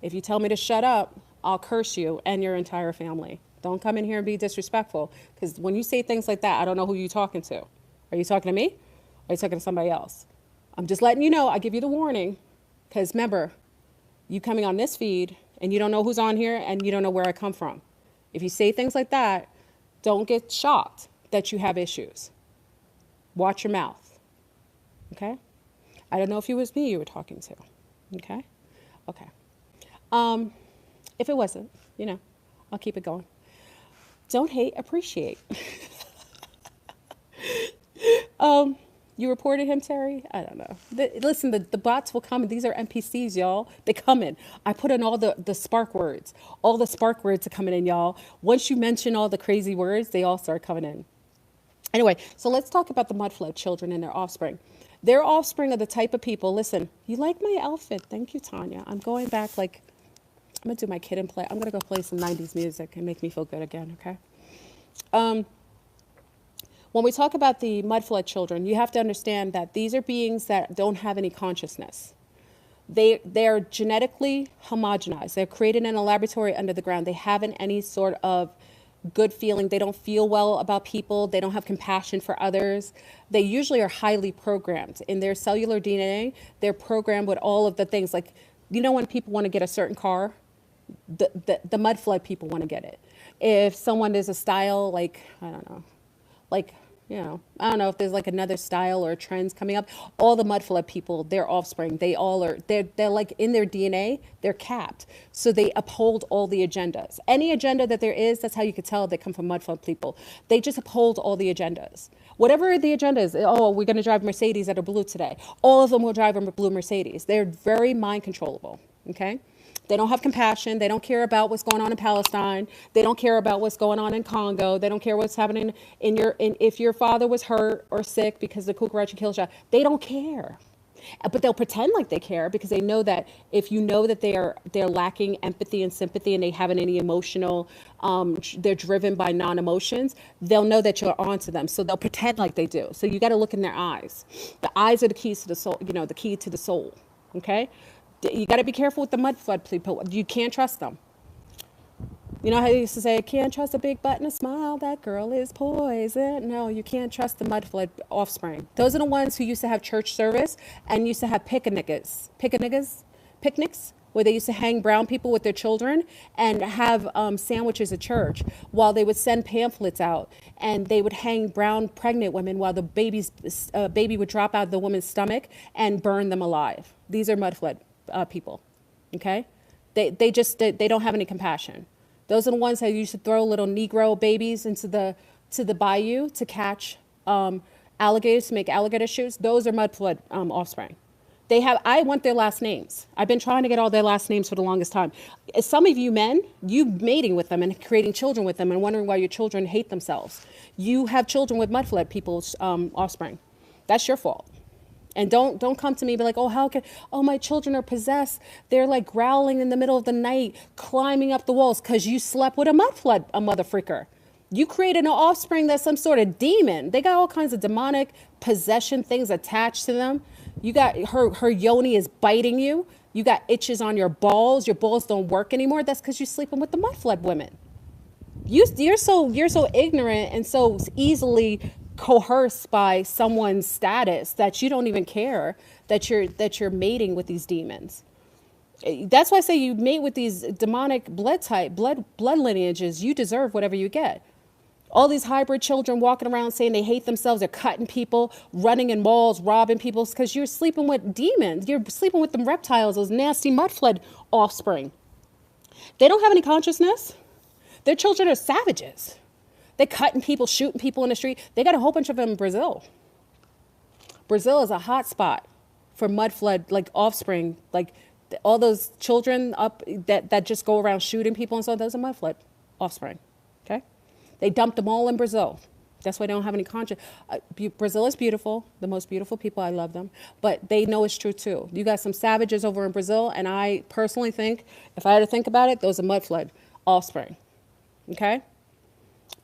If you tell me to shut up, I'll curse you and your entire family. Don't come in here and be disrespectful, because when you say things like that, I don't know who you're talking to. Are you talking to me? Or are you talking to somebody else? I'm just letting you know. I give you the warning, because remember, you coming on this feed and you don't know who's on here and you don't know where I come from. If you say things like that, don't get shocked that you have issues. Watch your mouth. Okay? I don't know if it was me you were talking to. Okay? Okay. If it wasn't, you know, I'll keep it going. Don't hate, appreciate. You reported him, Terry? I don't know. Listen, the bots will come. These are NPCs, y'all. They come in. I put in all the spark words. All the spark words are coming in, y'all. Once you mention all the crazy words, they all start coming in. Anyway, so let's talk about the mudflood children and their offspring. Their offspring are the type of people, listen, you like my outfit. Thank you, Tanya. I'm going back, like, I'm going to do my kid and play. I'm going to go play some 90s music and make me feel good again, okay? When we talk about the mudflood children, you have to understand that these are beings that don't have any consciousness. They're genetically homogenized. They're created in a laboratory under the ground. They haven't any sort of good feeling. They don't feel well about people. They don't have compassion for others. They usually are highly programmed. In their cellular DNA, they're programmed with all of the things. Like, you know when people want to get a certain car? The mudflood people want to get it. If someone is a style, like, I don't know, like, you know, I don't know if there's like another style or trends coming up. All the mudflood people, their offspring, they all are, they're like in their DNA, they're capped. So they uphold all the agendas. Any agenda that there is, that's how you could tell they come from mudflood people. They just uphold all the agendas. Whatever the agenda is, oh, we're going to drive Mercedes that are blue today. All of them will drive a blue Mercedes. They're very mind controllable, okay? They don't have compassion. They don't care about what's going on in Palestine. They don't care about what's going on in Congo. They don't care what's happening if your father was hurt or sick because the Cucaracha kill shot. They don't care. But they'll pretend like they care because they know that if you know that they're lacking empathy and sympathy and they haven't any emotional, they're driven by non-emotions, they'll know that you're onto them. So they'll pretend like they do. So you got to look in their eyes. The eyes are the keys to the soul, you know, the key to the soul. Okay? You got to be careful with the mudflood people. You can't trust them. You know how they used to say, can't trust a big butt and a smile. That girl is poison. No, you can't trust the mudflood offspring. Those are the ones who used to have church service and used to have picnics, where they used to hang brown people with their children and have sandwiches at church while they would send pamphlets out. And they would hang brown pregnant women while the baby would drop out of the woman's stomach and burn them alive. These are mudflood people, okay? They don't have any compassion. Those are the ones that used to throw little Negro babies into the bayou to catch alligators, to make alligator shoots. Those are mudflood offspring. I want their last names. I've been trying to get all their last names for the longest time. Some of you men, you mating with them and creating children with them and wondering why your children hate themselves. You have children with mudflood people's offspring. That's your fault. And don't come to me and be like, oh, my children are possessed. They're like growling in the middle of the night, climbing up the walls because you slept with a mudflood, a mother freaker. You created an offspring that's some sort of demon. They got all kinds of demonic possession things attached to them. You got her yoni is biting you. You got itches on your balls. Your balls don't work anymore. That's because you're sleeping with the mudflood women. You're so ignorant and so easily coerced by someone's status that you don't even care that you're mating with these demons. That's why I say you mate with these demonic blood lineages. You deserve whatever you get. All these hybrid children walking around saying they hate themselves, they're cutting people, running in malls, robbing people, because you're sleeping with demons. You're sleeping with them reptiles, those nasty mudflood offspring. They don't have any consciousness. Their children are savages. They're cutting people, shooting people in the street. They got a whole bunch of them in Brazil. Brazil is a hot spot for mudflood, like offspring, like all those children up that just go around shooting people and so. Those are mudflood offspring. Okay, they dumped them all in Brazil. That's why they don't have any conscience. Brazil is beautiful, the most beautiful people. I love them, but they know it's true too. You got some savages over in Brazil, and I personally think, if I had to think about it, those are mudflood offspring. Okay.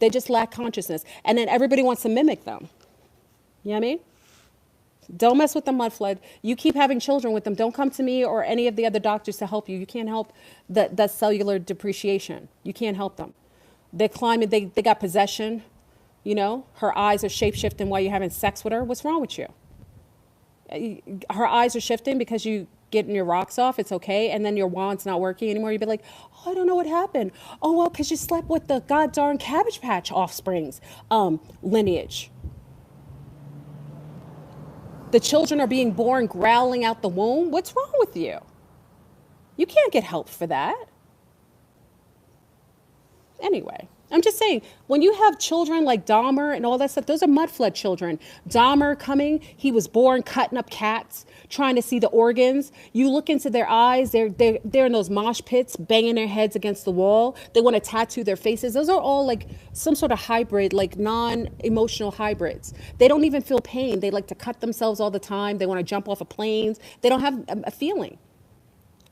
They just lack consciousness. And then everybody wants to mimic them. You know what I mean? Don't mess with the mudflood. You keep having children with them. Don't come to me or any of the other doctors to help you. You can't help that cellular depreciation. You can't help them. They're climbing. They got possession. You know, her eyes are shape-shifting while you're having sex with her. What's wrong with you? Her eyes are shifting because you getting your rocks off, it's okay, and then your wand's not working anymore. You'd be like, oh, I don't know what happened. Oh, well, because you slept with the god-darn Cabbage Patch offsprings lineage. The children are being born growling out the womb. What's wrong with you? You can't get help for that. Anyway, I'm just saying, when you have children like Dahmer and all that stuff, those are mud flood children. Dahmer coming, he was born cutting up cats, trying to see the organs. You look into their eyes, they're in those mosh pits, banging their heads against the wall. They want to tattoo their faces. Those are all like some sort of hybrid, like non-emotional hybrids. They don't even feel pain. They like to cut themselves all the time. They want to jump off of planes. They don't have a feeling.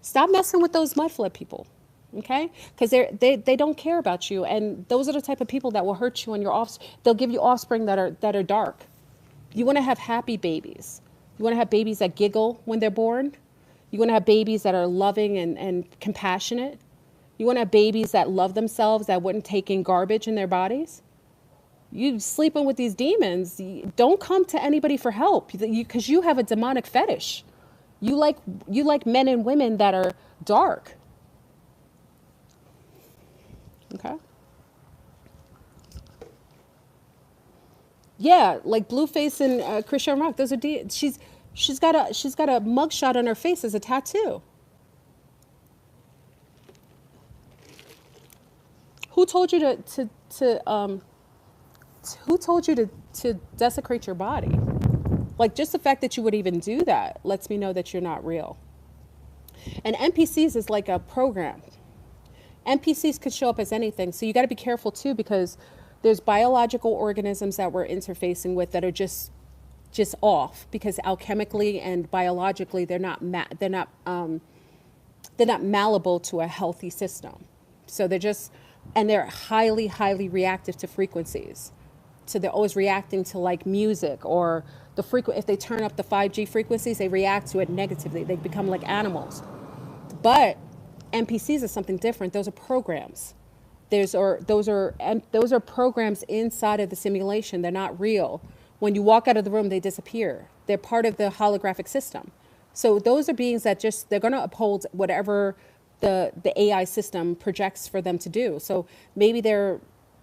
Stop messing with those mud flood people. Okay, because they don't care about you, and those are the type of people that will hurt you and your offspring. They'll give you offspring that are dark. You want to have happy babies. You want to have babies that giggle when they're born. You want to have babies that are loving and compassionate. You want to have babies that love themselves, that wouldn't take in garbage in their bodies. You sleeping with these demons. Don't come to anybody for help because you have a demonic fetish. You like men and women that are dark. Okay. Yeah, like Blueface and Christian Rock. Those are she's got a mugshot on her face as a tattoo. Who told you who told you to desecrate your body? Like, just the fact that you would even do that lets me know that you're not real. And NPCs is like a program. NPCs could show up as anything. So you got to be careful too, because there's biological organisms that we're interfacing with that are just off, because alchemically and biologically they're not malleable to a healthy system. So they're highly, highly reactive to frequencies. So they're always reacting to like music or if they turn up the 5G frequencies, they react to it negatively. They become like animals. But NPCs is something different. Those are programs. Those are programs inside of the simulation. They're not real. When you walk out of the room, they disappear. They're part of the holographic system. So those are beings that they're going to uphold whatever the AI system projects for them to do. So maybe they're,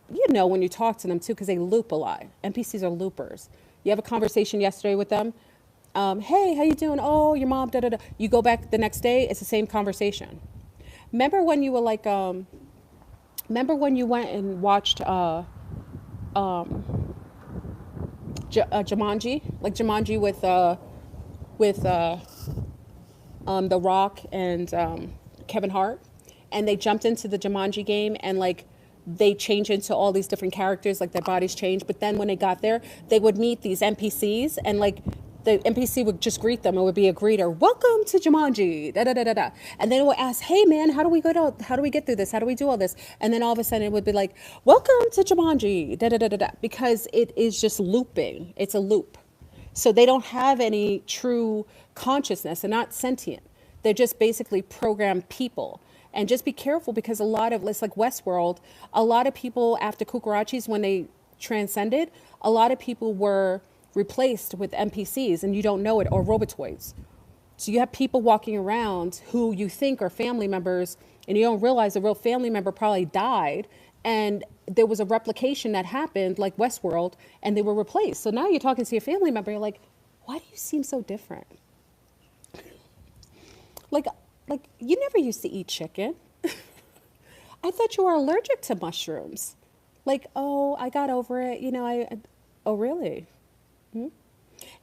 when you talk to them too, because they loop a lot. NPCs are loopers. You have a conversation yesterday with them. Hey, how you doing? Oh, your mom, da, da, da. You go back the next day, it's the same conversation. Remember when you were like, remember when you went and watched Jumanji? Like Jumanji with The Rock and Kevin Hart? And they jumped into the Jumanji game and like they change into all these different characters, like their bodies change. But then when they got there, they would meet these NPCs and like the NPC would just greet them. It would be a greeter. Welcome to Jumanji. Da, da, da, da, da. And then it would ask, hey man, how do we get through this? How do we do all this? And then all of a sudden it would be like, welcome to Jumanji. Da, da, da, da, da. Because it is just looping. It's a loop. So they don't have any true consciousness. They're not sentient. They're just basically programmed people. And just be careful, because a lot of, it's like Westworld, a lot of people after Cucarachis, when they transcended, a lot of people were replaced with NPCs and you don't know it, or robotoids. So you have people walking around who you think are family members and you don't realize the real family member probably died and there was a replication that happened like Westworld and they were replaced. So now you're talking to your family member, you're like, why do you seem so different? Like you never used to eat chicken. I thought you were allergic to mushrooms. Like, oh, I got over it. Oh, really?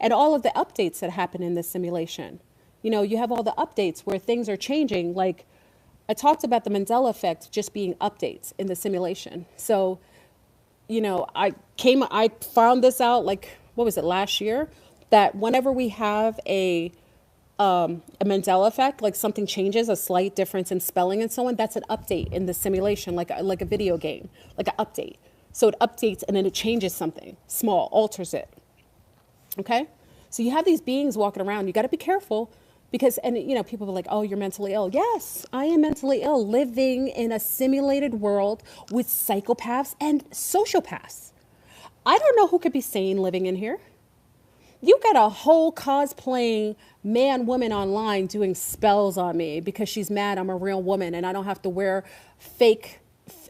And all of the updates that happen in this simulation. You have all the updates where things are changing. Like I talked about the Mandela effect just being updates in the simulation. So, I found this out, like, what was it, last year? That whenever we have a Mandela effect, like something changes, a slight difference in spelling and so on, that's an update in the simulation, like a video game, like an update. So it updates and then it changes something small, alters it. Okay? So you have these beings walking around. You got to be careful because, people are like, oh, you're mentally ill. Yes, I am mentally ill, living in a simulated world with psychopaths and sociopaths. I don't know who could be sane living in here. You got a whole cosplaying man-woman online doing spells on me because she's mad I'm a real woman and I don't have to wear fake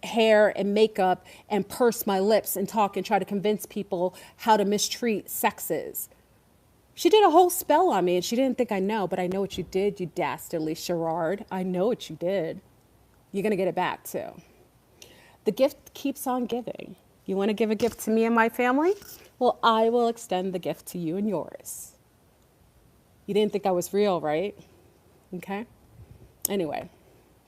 hair and makeup and purse my lips and talk and try to convince people how to mistreat sexes. She did a whole spell on me and she didn't think I know, but I know what you did, you dastardly charade. I know what you did. You're going to get it back too. The gift keeps on giving. You want to give a gift to me and my family? Well, I will extend the gift to you and yours. You didn't think I was real, right? Okay. Anyway,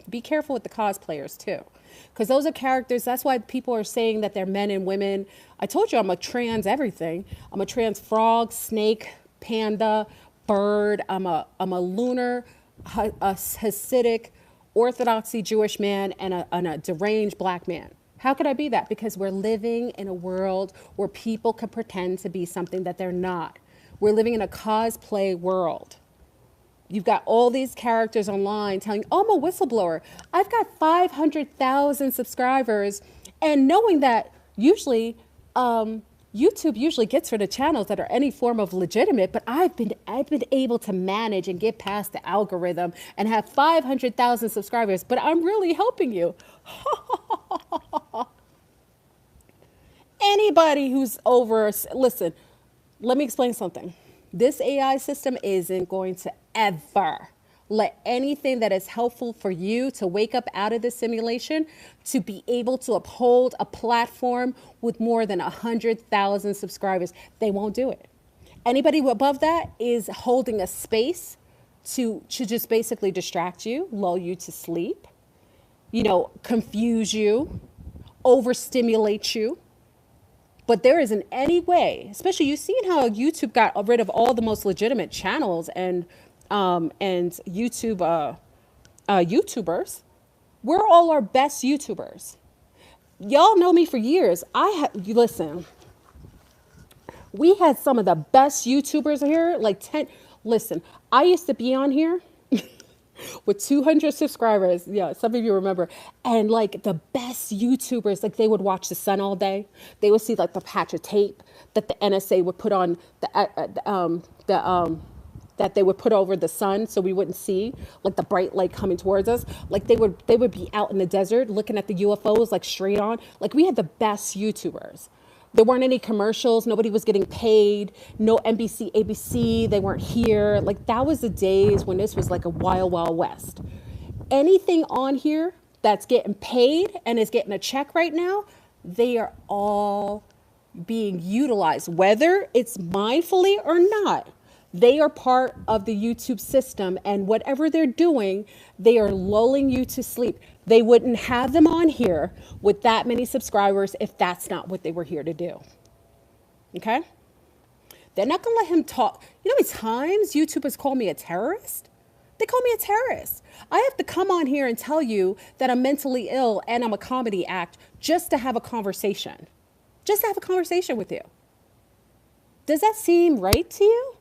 be careful with the cosplayers too. Because those are characters. That's why people are saying that they're men and women. I told you I'm a trans everything. I'm a trans frog, snake, panda, bird. I'm a lunar, a Hasidic, Orthodoxy Jewish man, and a deranged black man. How could I be that? Because we're living in a world where people can pretend to be something that they're not. We're living in a cosplay world. You've got all these characters online telling, oh, I'm a whistleblower. I've got 500,000 subscribers. And knowing that usually YouTube usually gets rid of channels that are any form of legitimate, but I've been able to manage and get past the algorithm and have 500,000 subscribers, but I'm really helping you. Anybody who's listen, let me explain something. This AI system isn't going to ever let anything that is helpful for you to wake up out of this simulation to be able to uphold a platform with more than 100,000 subscribers. They won't do it. Anybody above that is holding a space to just basically distract you, lull you to sleep, confuse you, overstimulate you. But there isn't any way, especially you've seen how YouTube got rid of all the most legitimate channels and YouTube YouTubers. We're all our best YouTubers. Y'all know me for years. Listen, we had some of the best YouTubers here, like 10. Listen, I used to be on here with 200 subscribers. Yeah, some of you remember. And like the best YouTubers, like they would watch the sun all day. They would see like the patch of tape that the NSA would put on that they would put over the sun so we wouldn't see like the bright light coming towards us. Like they would be out in the desert looking at the UFOs like straight on. Like we had the best YouTubers. There weren't any commercials. Nobody was getting paid. No NBC, ABC. They weren't here. Like that was the days when this was like a wild, wild west. Anything on here that's getting paid and is getting a check right now, they are all being utilized, whether it's mindfully or not. They are part of the YouTube system, and whatever they're doing, they are lulling you to sleep. They wouldn't have them on here with that many subscribers if that's not what they were here to do. Okay? They're not going to let him talk. You know how many times YouTubers call me a terrorist? They call me a terrorist. I have to come on here and tell you that I'm mentally ill and I'm a comedy act just to have a conversation. Just to have a conversation with you. Does that seem right to you?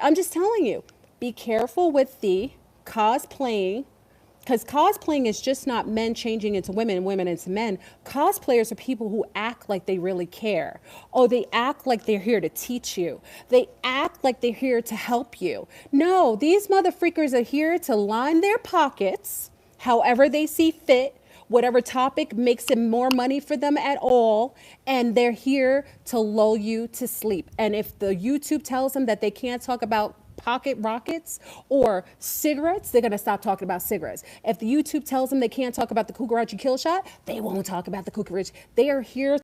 I'm just telling you, be careful with the cosplaying, because cosplaying is just not men changing into women and women into men. Cosplayers are people who act like they really care. Oh, they act like they're here to teach you. They act like they're here to help you. No, these motherfreakers are here to line their pockets however they see fit, whatever topic makes it more money for them at all, and they're here to lull you to sleep. And if the YouTube tells them that they can't talk about pocket rockets or cigarettes, they're going to stop talking about cigarettes. If the YouTube tells them they can't talk about the Cucarachi kill shot, they won't talk about the Cucarachi. They are here